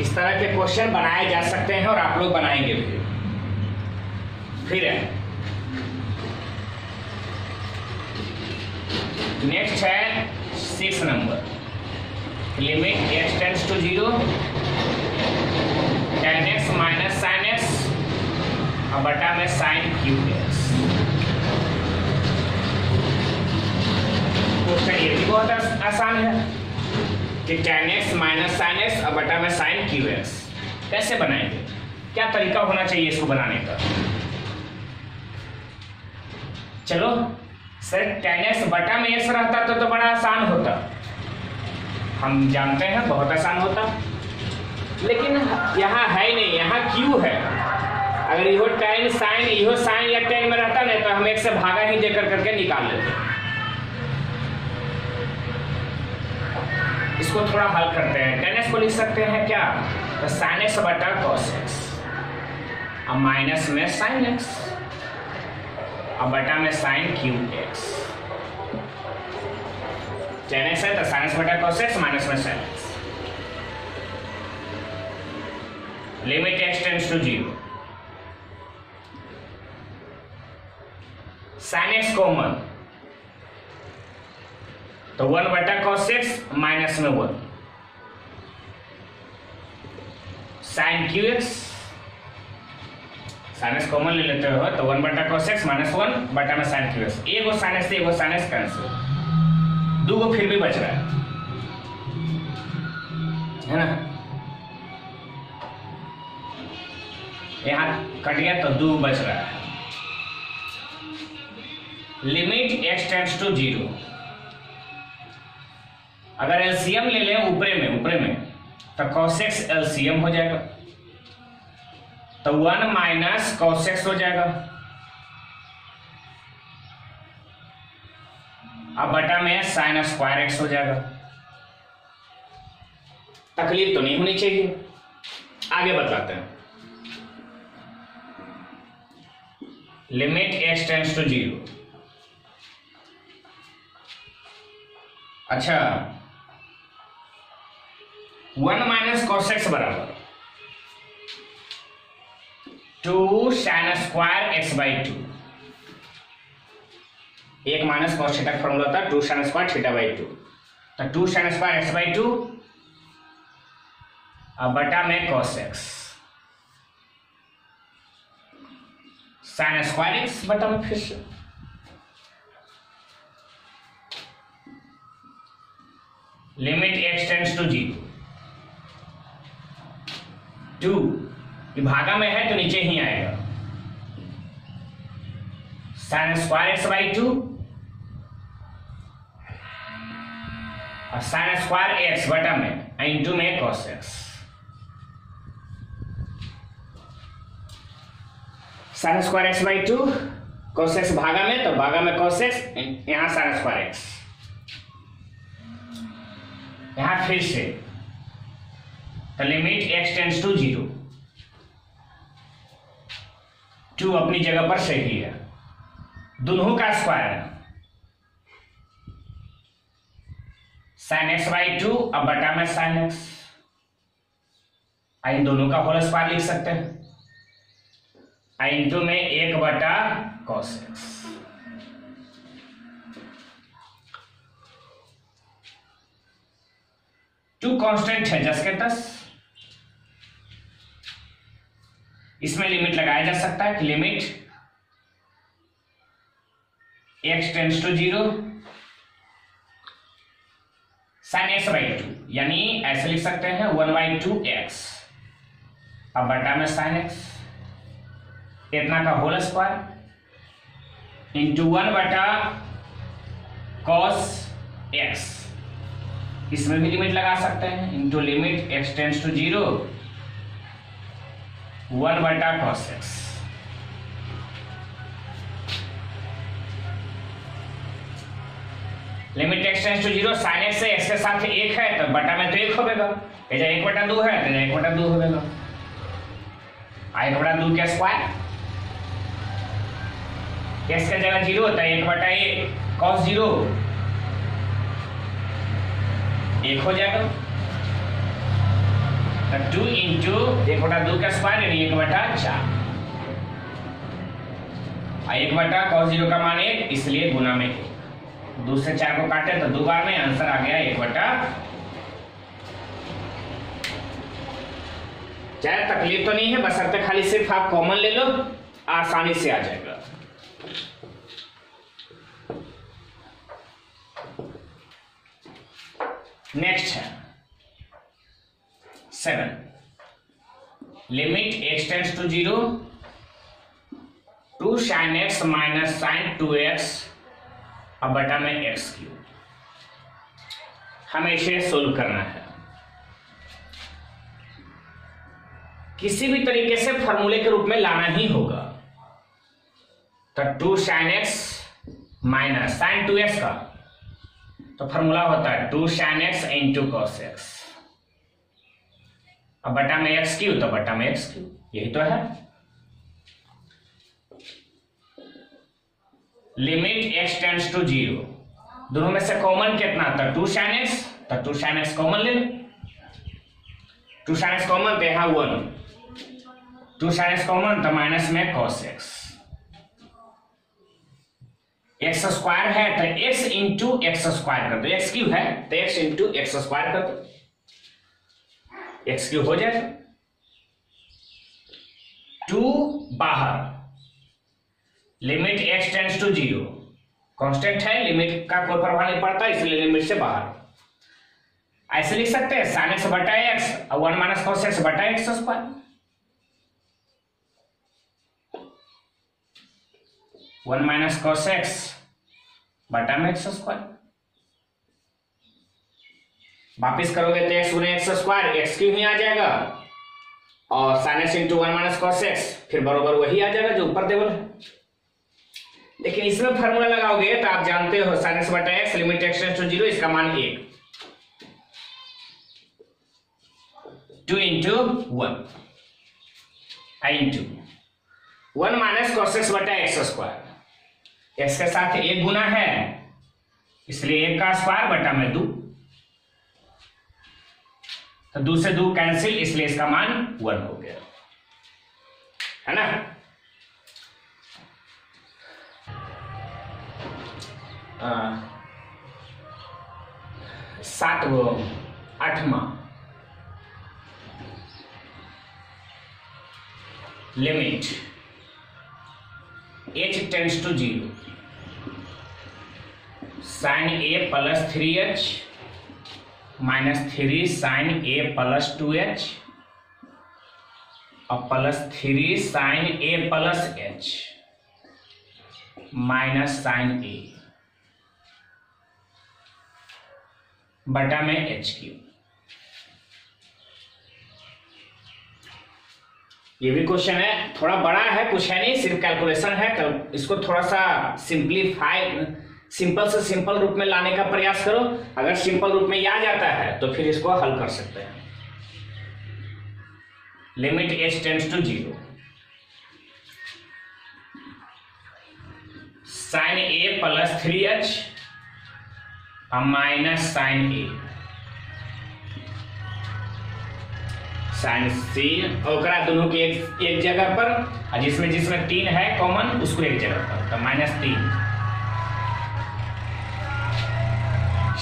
इस तरह के क्वेश्चन बनाए जा सकते हैं और आप लोग बनाएंगे भी। फिर है नेक्स्ट है 6 number, limit x tends to 0 tan x minus sin x और बटा में sin qx। क्वेश्चन ये भी बहुत आसान है कि tan x minus sin x और बटा में sin qx कैसे बनाएंगे, क्या तरीका होना चाहिए इसको बनाने का। चलो सर, tan x बटा में x रहता तो बड़ा आसान होता, हम जानते हैं बहुत आसान होता, लेकिन यहाँ है नहीं, यहाँ q है। अगर यो tan sin यो sin या tan में रहता नहीं तो हम एक से भागा ही देकर करके निकाल लेते। इसको थोड़ा हल करते हैं। tan x को लिख सकते हैं क्या, तो sin x बटा cos x अब माइनस में साइन एक्स, अब बटा में sine cube x. Tan x है तो साइन एक्स बटा कॉस एक्स माइनस में sine x. Limit x tends to 0, sine x common तो 1 बटा कॉस एक्स माइनस में 1, sine cube x, sine x common ले लेते हो तो 1 बटा कॉस एक्स माइनस 1 बटा में साइन क्यू एक्स। एक वो साइन एक्स से एक वो साइन एक्स कैंसिल, 2 को फिर भी बच रहा है ना, यहां कट गया तो 2 बच रहा है। लिमिट एक्स टेंड्स टू 0, अगर एलसीएम ले लें ऊपरे में तो cos x एलसीएम हो जाएगा तो 1 माइनस cos x हो जाएगा, अब बटा में साइन स्क्वायर x हो जाएगा। तकलीफ तो नहीं होनी चाहिए, आगे बताते हैं। लिमिट x टेंड्स टू 0, अच्छा 1 माइनस कॉस एक्स बराबर 2 साइन स्क्वायर एक्स बाई 2, एक माइनस कॉस थीटा का फॉर्मूला था 2 साइन स्क्वायर थीटा बाई 2, तो 2 साइन स्क्वायर एक्स बाई 2 अब बटा में cos x, sine square x बटा में फिर से लिमिट एक्स टेंड्स टू 0, 2 भागा में है तो नीचे ही आएगा, साइन स्क्वायर एक्स बाई 2 और साइन स्क्वायर एक्स बटा में इंटू में cos x, sine square x by 2 cos x भागा में तो भागा में कॉस एक्स, यहां साइन स्क्वायर एक्स, यहां फिर से तो लिमिट एक्स टेंड्स टू 0, 2 अपनी जगह पर सही है, दोनों का स्क्वायर है, साइन एक्स बाई 2 अब बटा में साइन एक्स, इन दोनों का होल स्क्वायर लिख सकते हैं, इंटू में 1 बटा कॉस एक्स। टू कांस्टेंट है 10 के 10, इसमें लिमिट लगाया जा सकता है कि limit x tends to 0 sine x by 2, यानी ऐसे लिख सकते हैं 1/2 x अब बटा में साइन एक्स, इतना का होल स्क्वायर इंटू 1 बटा कॉस एक्स, इसमें भी लिमिट लगा सकते हैं into limit x tends to 0 1 बटा cos x, limit x tends to 0 sine x से x के साथ 1 है तो बटा में तो 1 होगा, 1/2 है तो 1/2 होगा, 1/2 के स्क्वायर, x की जगह 0 होता है 1/1 cos 0 1 हो जाएगा, तो 2 इंटू 1/2 का स्क्वायर यानी 1/4, 1 बटा cos 0 का मान 1 इसलिए गुना में 2 से 4 को काटे तो 2 बार में आंसर आ गया 1 बटा। चाहे तकलीफ तो नहीं है, बशर्ते खाली सिर्फ आप कॉमन ले लो, आसानी से आ जाएगा। नेक्स्ट है 7, limit x tends to 0 2 sine x minus sine 2x अब बटा में x क्यूब, हमें इसे सोल्व करना है। किसी भी तरीके से फॉर्मूले के रूप में लाना ही होगा, तो 2 sine x minus sine 2x का तो फॉर्मूला होता है 2 sine x into cos x, अब बटा में एक्स क्यू तो बटा में एक्स क्यू, यही तो है। लिमिट x टेंड्स टू 0, दोनों में से कॉमन कितना था 2 sin x, तो 2 sin x कॉमन ले लो, 2 sin x कॉमन तो यहाँ 1, 2 sin x कॉमन तो माइनस में cos x, x स्क्वायर है तो x इंटू एक्स स्क्वायर कर दो, x क्यूब है तो x इंटू एक्स स्क्वायर कर दो, x क्यूब हो जाएगा। 2 बाहर, limit x tends to 0, constant है, लिमिट का कोई प्रभाव नहीं पड़ता इसलिए लिमिट से बाहर। ऐसे लिख सकते हैं sin x बटा x और 1 माइनस cos x बटा x square, 1 minus cos x बटा में x स्क्वायर, वापिस करोगे तो x गुने एक्स स्क्वायर, एक्स क्यूब ही आ जाएगा और sin x into 1 minus cos x फिर बराबर वही आ जाएगा जो ऊपर टेबल है। लेकिन इसमें फार्मूला लगाओगे तो आप जानते हो sin x बटा x limit x tends to 0, इसका मान 1, 2 into 1 into 1 minus cos x बटा x स्क्वायर, x के साथ 1 गुना है इसलिए 1 का स्क्वायर बटा में 2, तो 2 से 2 कैंसिल इसलिए इसका मान 1 हो गया, है ना। सातवां 8वां, limit h tends to 0, sin a plus 3h minus 3 sin a plus 2h और plus 3 sin a plus h minus sin a बटा में h क्यूब। ये भी क्वेश्चन है, थोड़ा बड़ा है, कुछ है नहीं, सिर्फ कैलकुलेशन है, इसको थोड़ा सा सिंपल से सिंपल रूप में लाने का प्रयास करो, अगर सिंपल रूप में आ जाता है तो फिर इसको हल कर सकते हैं। Limit h tends to 0, sin a plus 3h और minus sin a, sin c और दोनों की एक जगह पर, और जिसमें 3 है कॉमन उसको एक जगह पर, तो minus 3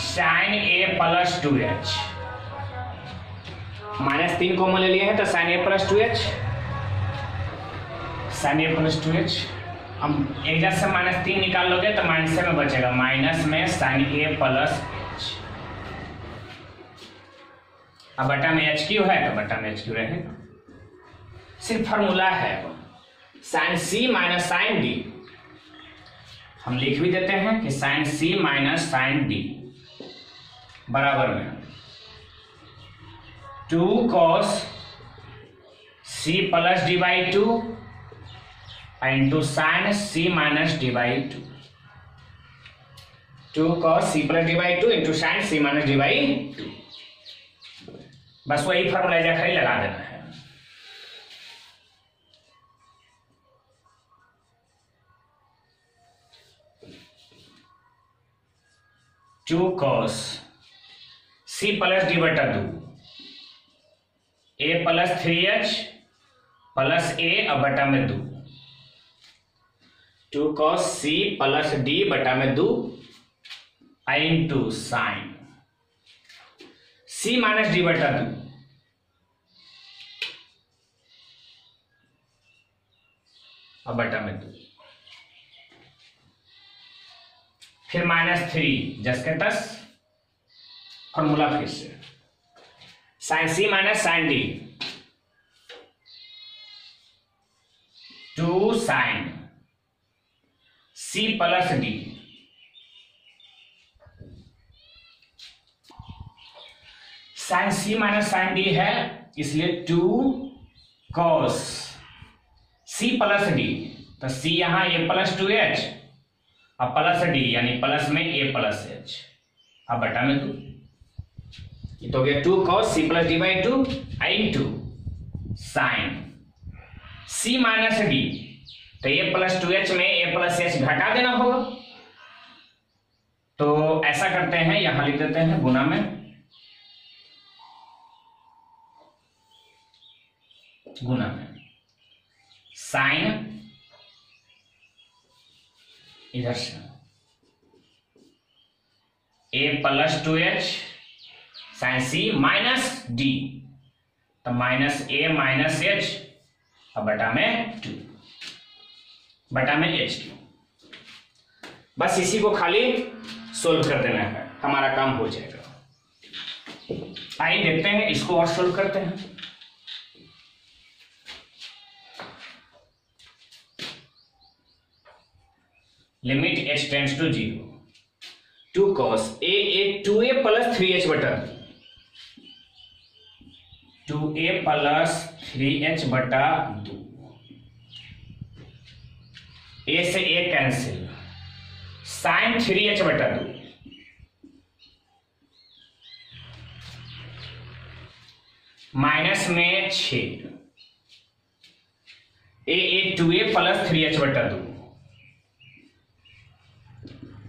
sin a plus 2h, minus 3 common ले लिए हैं तो sin a plus 2h, sin a plus 2h, हम एक जगह से माइनस 3 निकाल लोगे तो माइनस में बचेगा, माइनस में sin a प्लस h, अब बटा में h क्यूब है तो बटा में h क्यूब रहेगा, सिर्फ फार्मूला है sin c minus sin d, हम लिख भी देते हैं कि sin c minus sin d बराबर में 2 cos c plus d by 2 into sin c minus d by 2, 2 cos c plus d by 2 into sin c minus d by 2, बस वही फॉर्मूला जगह ही लगा देना है। Two cos c plus d बटा 2 a plus 3h plus a अब बटा में 2, 2 cos c प्लस d बटा में 2 into sine c minus d बटा 2 अब बटा में 2, फिर माइनस 3 जस के तस, फॉर्मूला फिर से sine c minus sine d, 2 sine c plus d, sine c minus sine d है इसलिए 2 cos c प्लस d, तो c यहां a प्लस 2h और प्लस d यानी प्लस में a प्लस h, अब बटा में 2, ये तो हो गया 2 cos c plus d by 2 into sine c minus d तो a प्लस 2h में a प्लस h घटा देना होगा। तो ऐसा करते हैं, यहां लिख देते हैं गुना में, साइन इधर से a plus 2h sine c minus d, तो माइनस a माइनस h और बटा में 2 बटा में h। बस इसी को खाली सोल्व कर देना है, हमारा काम हो जाएगा। आइए देखते हैं, इसको और सोल्व करते हैं। Limit h tends to 0, 2 cos a 2a plus 3h बटा 2a प्लस 3h बटा 2, a से a कैंसिल, साइन 3h बटा 2, माइनस में 6, a 2a प्लस 3h बटा 2,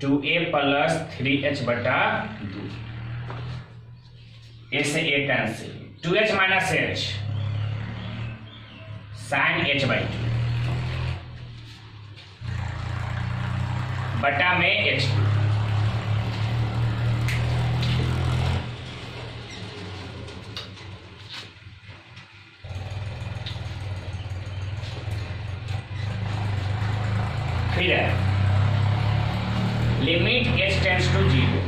2a प्लस 3h बटा 2, a से a cancel, 2h minus h sine h by 2 बटा में h। फिर है limit h tends to 0,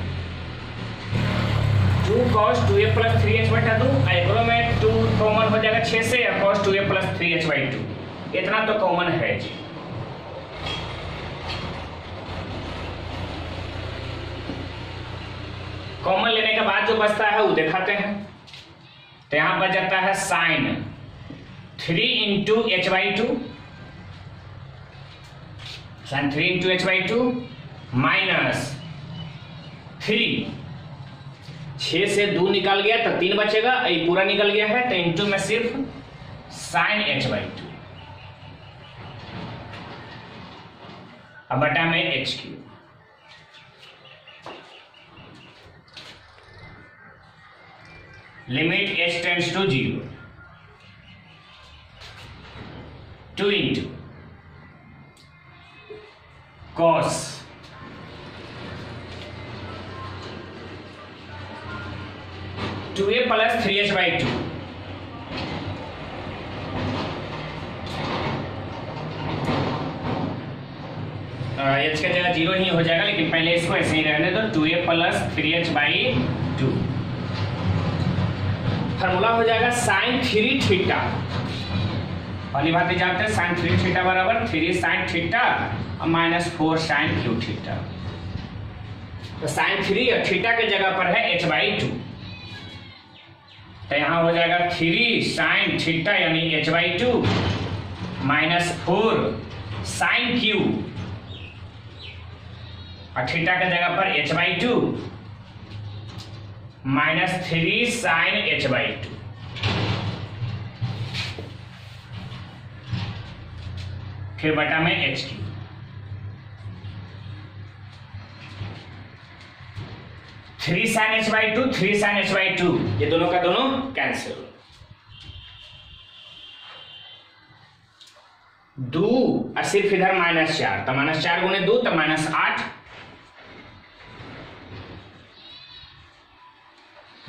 2 cos 2a plus 3h बटा 2, एकरो में 2 कॉमन हो जाएगा 6 से, या cos 2a plus 3h by 2, इतना तो कॉमन है जी। कॉमन लेने के बाद जो बचता है वो दिखाते हैं। तो यहां बच जाता है sine 3 into h by 2, sine 3 into h by 2 minus 3, 6 से 2 निकल गया तो 3 बचेगा, ये पूरा निकल गया है, तो इंटू में सिर्फ साइन h बाई 2, अब बटा में h cube. Limit h tends to 0, 2 into cos 2a plus 3h by 2, h का जगह 0 ही हो जाएगा, लेकिन पहले इसको ऐसे ही रहने दो, 2a plus 3h by 2, formula हो जाएगा साइन 3 थीटा, पहली बात ही जानते हैं साइन 3 थीटा बराबर 3 साइन थीटा और माइनस 4 साइन क्यू थीटा। तो साइन 3 और थीटा के जगह पर है h बाई 2, तो यहां हो जाएगा 3 साइन थीटा यानी h by 2 minus 4 sine cube, और थीटा के जगह पर h by 2 minus 3 sine h by 2। फिर बटा में h क्यू, 3 sine h by 2 3 sine h by 2, ये दोनों का दोनों कैंसिल, 2 और सिर्फ इधर माइनस 4, तो माइनस 4 गुने 2 तो minus 8,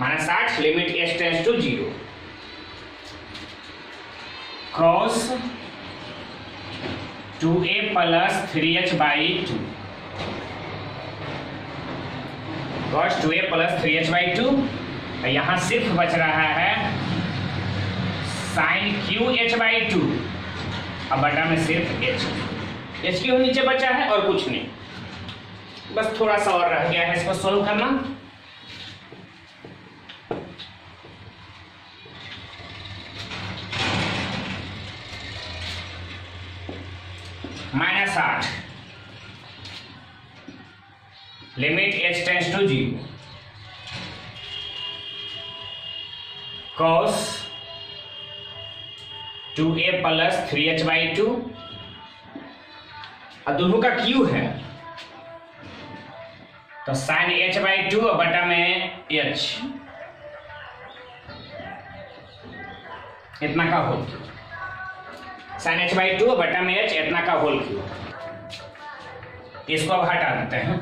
minus 8। Limit h tends to 0, cos 2a plus 3h by 2, cos 2a plus 3h by 2, यहां सिर्फ बच रहा है साइन क्यू h बाई 2, अब बटा में सिर्फ h क्यू नीचे बचा है और कुछ नहीं, बस थोड़ा सा और रह गया है इसको सोल्व करना। Minus 8, limit h tends to 0, cos 2a plus 3h by 2 और दोनों का क्यू है, तो साइन h/2 बटा में h इतना का होल क्यू, साइन h/2 बटा में h इतना का होल क्यू। इसको अब हटा देते हैं,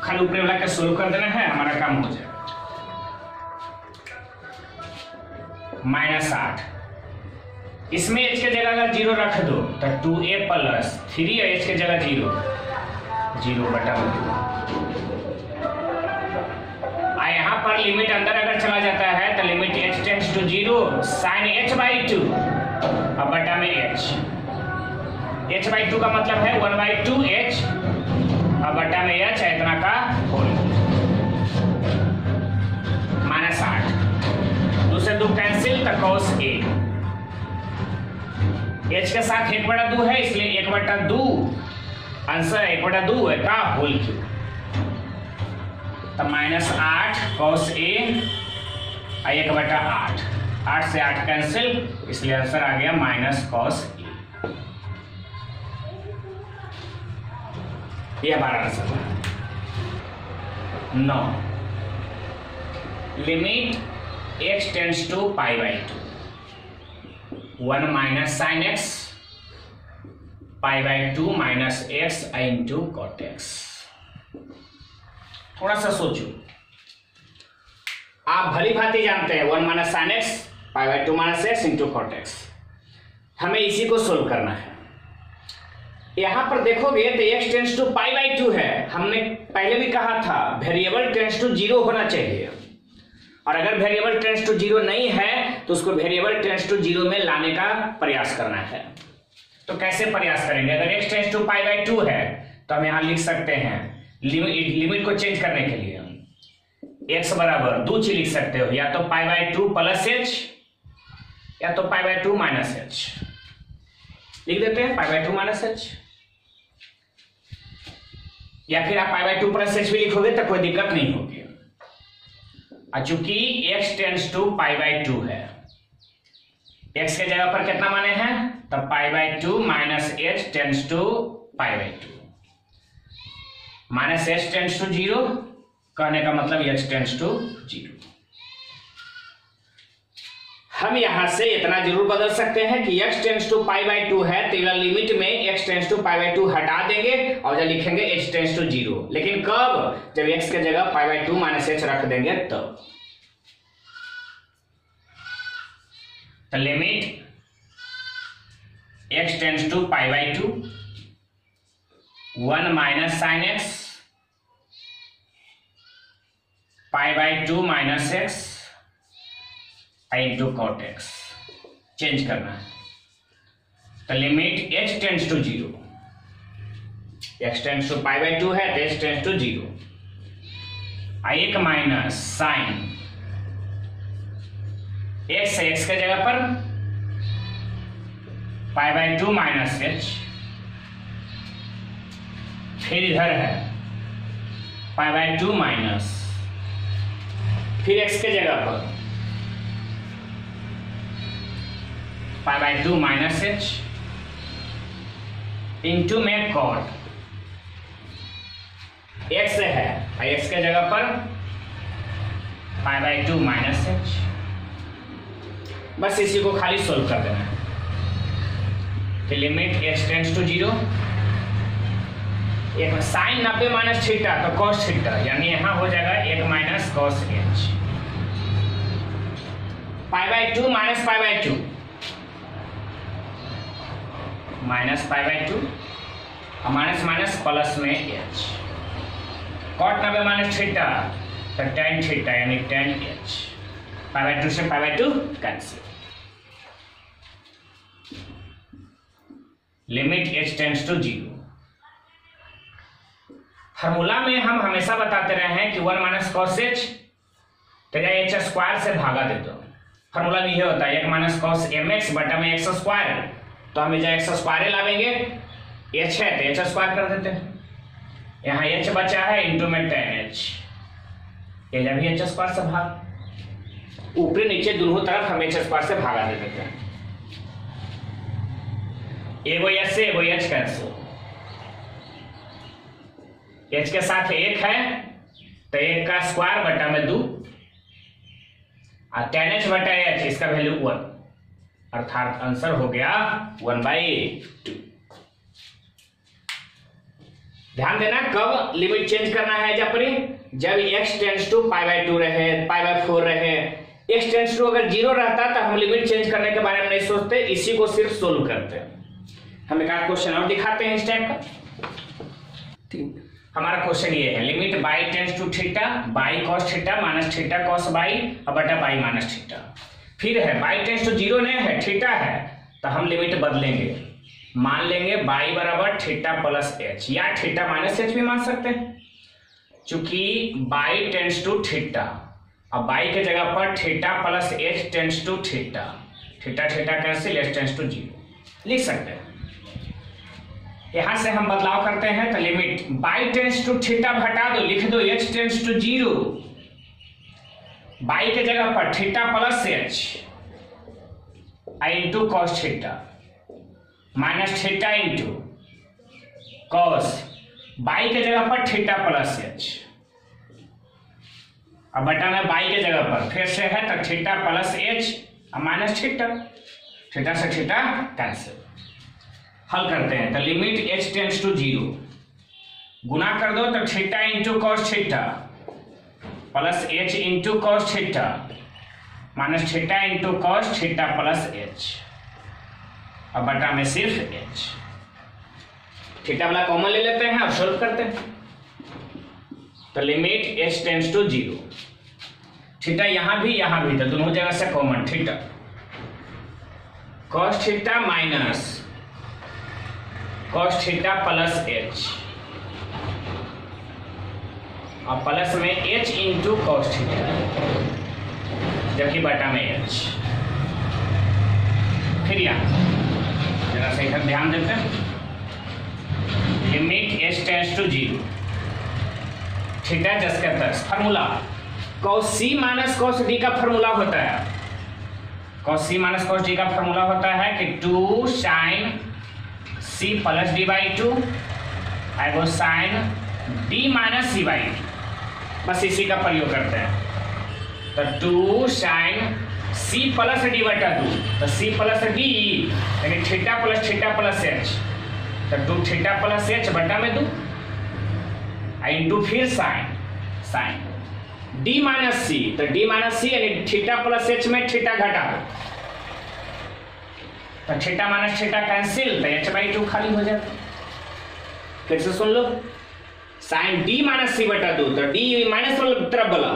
खाली ऊपर वाला का सोल्व कर देना है, हमारा काम हो जाएगा। -8 इसमें h के जगह अगर 0 रख दो तो 2a प्लस 3h के जगह 0 बटा में 2। यहाँ पर लिमिट अंदर अगर चला जाता है तो limit h tends to 0 sine h/2 अब बटा में h। h/2 का मतलब है 1/2h अब बटा में h इतना का होल। -8 दूसरे दो कैंसिल तो cos a, h के साथ 1/2 है इसलिए 1/2 आंसर 1/2 है का होल क्यूब। तो -8 cos a 1/8, 8 से 8 कैंसिल इसलिए आंसर आ गया -cos a। ये हमारा आंसर है। 9 limit x tends to π/2 1 minus sine x π/2 minus x into cot x। थोड़ा सा सोचो, आप भली भांति जानते हैं 1 minus sine x π/2 minus x into cot x। हमें इसी को सोल्व करना है। यहां पर देखोगे तो x टेंड्स टू π/2 है, हमने पहले भी कहा था वेरिएबल टेंड्स टू 0 होना चाहिए, और अगर वेरिएबल टेंड्स टू 0 नहीं है तो उसको वेरिएबल टेंड्स टू 0 में लाने का प्रयास करना है। तो कैसे प्रयास करेंगे? अगर x टेंड्स टू π/2 है तो हम यहां लिख सकते हैं लिमिट को चेंज करने के लिए x बराबर दो चीज लिख सकते हो, या तो π/2 प्लस h या तो π/2 माइनस h। लिख देते हैं π/2 माइनस h, या फिर आप π/2 प्लस h भी लिखोगे तो कोई दिक्कत नहीं होगी। चूंकि x टेंड्स टू π/2 है, x के जगह पर कितना माने हैं तो π/2 minus h tends to π/2 minus h tends to 0 कहने का मतलब h टेंड्स टू 0। हम यहां से इतना जरूर बदल सकते हैं कि x टेंड्स टू π/2 है तो लिमिट में x टेंड्स टू π/2 हटा देंगे और जब लिखेंगे h टेंड्स टू 0। लेकिन कब? जब x के जगह π/2 माइनस h रख देंगे तब। तो limit x tends to π/2 1 minus sine x π/2 minus x into cot x change करना है। तो limit h tends to 0, x tends to π/2 है तो h tends to 0 1 minus sine x है, x के जगह पर π/2 माइनस h, फिर इधर है π/2 माइनस, फिर x के जगह पर π/2 माइनस h इंटू में कॉट x है, x के जगह पर π/2 माइनस h। बस इसी को खाली सोल्व कर देना है। तो लिमिट x टेंड्स टू 0 एक साइन 90 माइनस थीटा तो cos थीटा, यानी यहां हो जाएगा 1 minus cos h π/2 minus π/2 minus π/2 minus minus plus में h cot 90 माइनस थीटा तो tan थीटा यानी tan h π/2 से π/2 cancel. Limit h tends to 0। Formula में हम हमेशा बताते रहे हैं कि 1 माइनस cos h तो h स्क्वायर से भागा दे दो। फार्मूला में यह होता है 1 माइनस cos mx बटा में x स्क्वायर, तो हम जब x स्क्वायर लावेंगे h है तो h स्क्वायर कर देते हैं, यहाँ h बचा है इंटू में tan h, ये जब h स्क्वायर से भाग, ऊपरी नीचे दोनों तरफ हम h स्क्वायर से भागा दे देते हैं। एगो h से एगो h कैंसिल, h के साथ 1 है तो 1 का स्क्वायर बटा में 2 और tan h बटा h इसका वैल्यू 1, अर्थात आंसर हो गया 1/2। ध्यान देना कब लिमिट चेंज करना है जब x टेंड्स टू π/2 रहे, π/4 रहे। x टेंड्स टू अगर 0 रहता तो हम लिमिट चेंज करने के बारे में नहीं सोचते, इसी को सिर्फ सोल्व करते हैं। हम एक आध क्वेश्चन और दिखाते हैं इस टाइप का। हमारा क्वेश्चन ये है, limit y tends to theta y cos theta minus theta cos y और बटा बाई माइनस थीटा। फिर है बाई टेंड्स टू 0 नहीं है, थीटा है, तो हम लिमिट बदलेंगे, मान लेंगे बाई बराबर थीटा प्लस एच या थीटा माइनस एच भी मान सकते हैं। चूंकि बाई टेंड्स टू थीटा, अब बाई के जगह पर theta plus h tends to theta, theta theta cancel, h tends to 0 लिख सकते हैं। यहां से हम बदलाव करते हैं तो limit y tends to theta हटा दो, लिख दो एच टेंड्स टू 0, बाई के जगह पर theta plus H into cos theta minus theta into cos, by के जगह पर थीटा प्लस एच, अब बटा में बाई के जगह पर फिर से है तो थीटा प्लस एच और माइनस थीटा, थीटा से थीटा कैंसिल। हल करते हैं तो लिमिट h टेंड्स टू 0 गुना कर दो तो theta into cos theta plus h into cos theta minus theta into cos theta plus h, अब बटा में सिर्फ h। थीटा वाला कॉमन ले लेते हैं और सॉल्व करते हैं तो limit h tends to 0, theta यहां भी तो दोनों जगह से common theta cos theta minus cos theta plus h और प्लस में h इंटू कॉस थीटा जबकि बटा में h। फिर यहाँ जरा से इधर ध्यान देते हैं, limit h tends to 0 theta जस का तस, formula cos c minus cos d का फार्मूला होता है, cos c minus cos d का फार्मूला होता है कि 2 sin c plus d by 2 एगो sine d minus c by 2, बस इसी का प्रयोग करते हैं तो 2 साइन c प्लस d बटा 2, तो c प्लस d यानी थीटा प्लस h, तो 2 थीटा प्लस h बटा में 2 इंटू फिर साइन d माइनस c, तो d माइनस c यानी थीटा प्लस h में थीटा घटा दो तो थीटा माइनस थीटा कैंसिल, तो h/2 खाली हो जाता। फिर से सुन लो, साइन d माइनस c बटा 2, तो d माइनस वाला तरफ वाला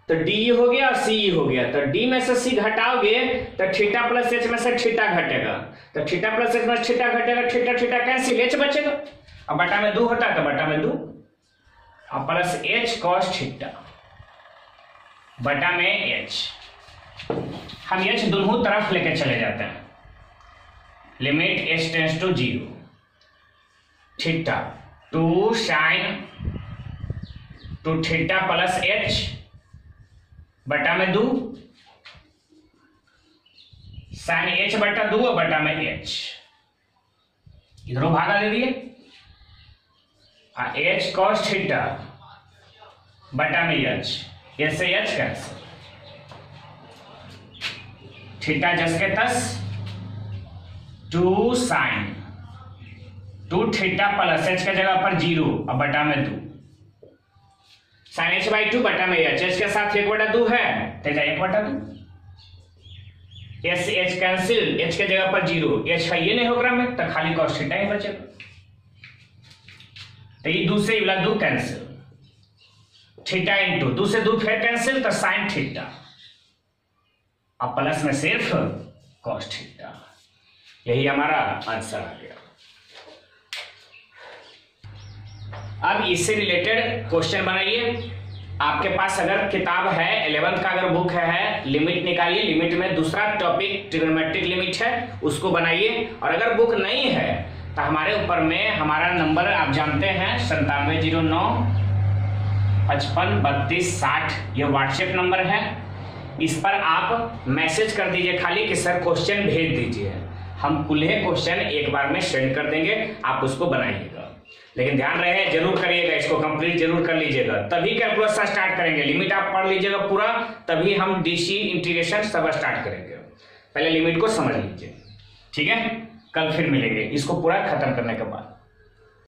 तो d हो गया और c हो गया, तो d में से c घटाओगे तो थीटा प्लस h में से थीटा घटेगा, तो थीटा प्लस h में थीटा घटेगा, थीटा थीटा कैंसिल, h बचेगा, अब बटा में 2 होता है तो बटा में 2 और प्लस h cos थीटा बटा में h। हम h दोनों तरफ लेके चले जाते हैं, limit h tends to 0 theta 2 sine 2 theta plus h बटा में 2 साइन h बटा 2 और बटा में h, इधरों भागा दे दिए, h cos थीटा बटा में h, ऐसे h कैंसिल, थीटा जस के तस 2 साइन 2 थीटा प्लस h के जगह पर 0 और बटा में 2 साइन h/2 बटा में h, h के साथ 1/2 है तो 1/2, h कैंसिल, h के जगह पर 0, h है ये नहीं होगा में तो खाली cos थीटा ही बचेगा, तो ये 2 से वाला 2 कैंसिल, थीटा इंटू 2 से 2 फिर कैंसिल तो साइन थीटा और प्लस में सिर्फ cos थीटा, यही हमारा आंसर आ गया। अब इससे रिलेटेड क्वेश्चन बनाइए। आपके पास अगर किताब है 11th का अगर बुक है, लिमिट निकालिए, लिमिट में दूसरा टॉपिक ट्रिग्नोमेट्रिक लिमिट है उसको बनाइए, और अगर बुक नहीं है तो हमारे ऊपर में हमारा नंबर आप जानते हैं 9709 55 32 60, ये व्हाट्सएप नंबर है, इस पर आप मैसेज कर दीजिए खाली कि सर क्वेश्चन भेज दीजिए, हम कुल्हे क्वेश्चन एक बार में सेंड कर देंगे, आप उसको बनाइएगा। लेकिन ध्यान रहे जरूर करिएगा, इसको कंप्लीट जरूर कर लीजिएगा, तभी कैलकुलस स्टार्ट करेंगे। लिमिट आप पढ़ लीजिएगा पूरा, तभी हम डीसी इंटीग्रेशन सब स्टार्ट करेंगे। पहले लिमिट को समझ लीजिए, ठीक है। कल फिर मिलेंगे इसको पूरा खत्म करने के बाद।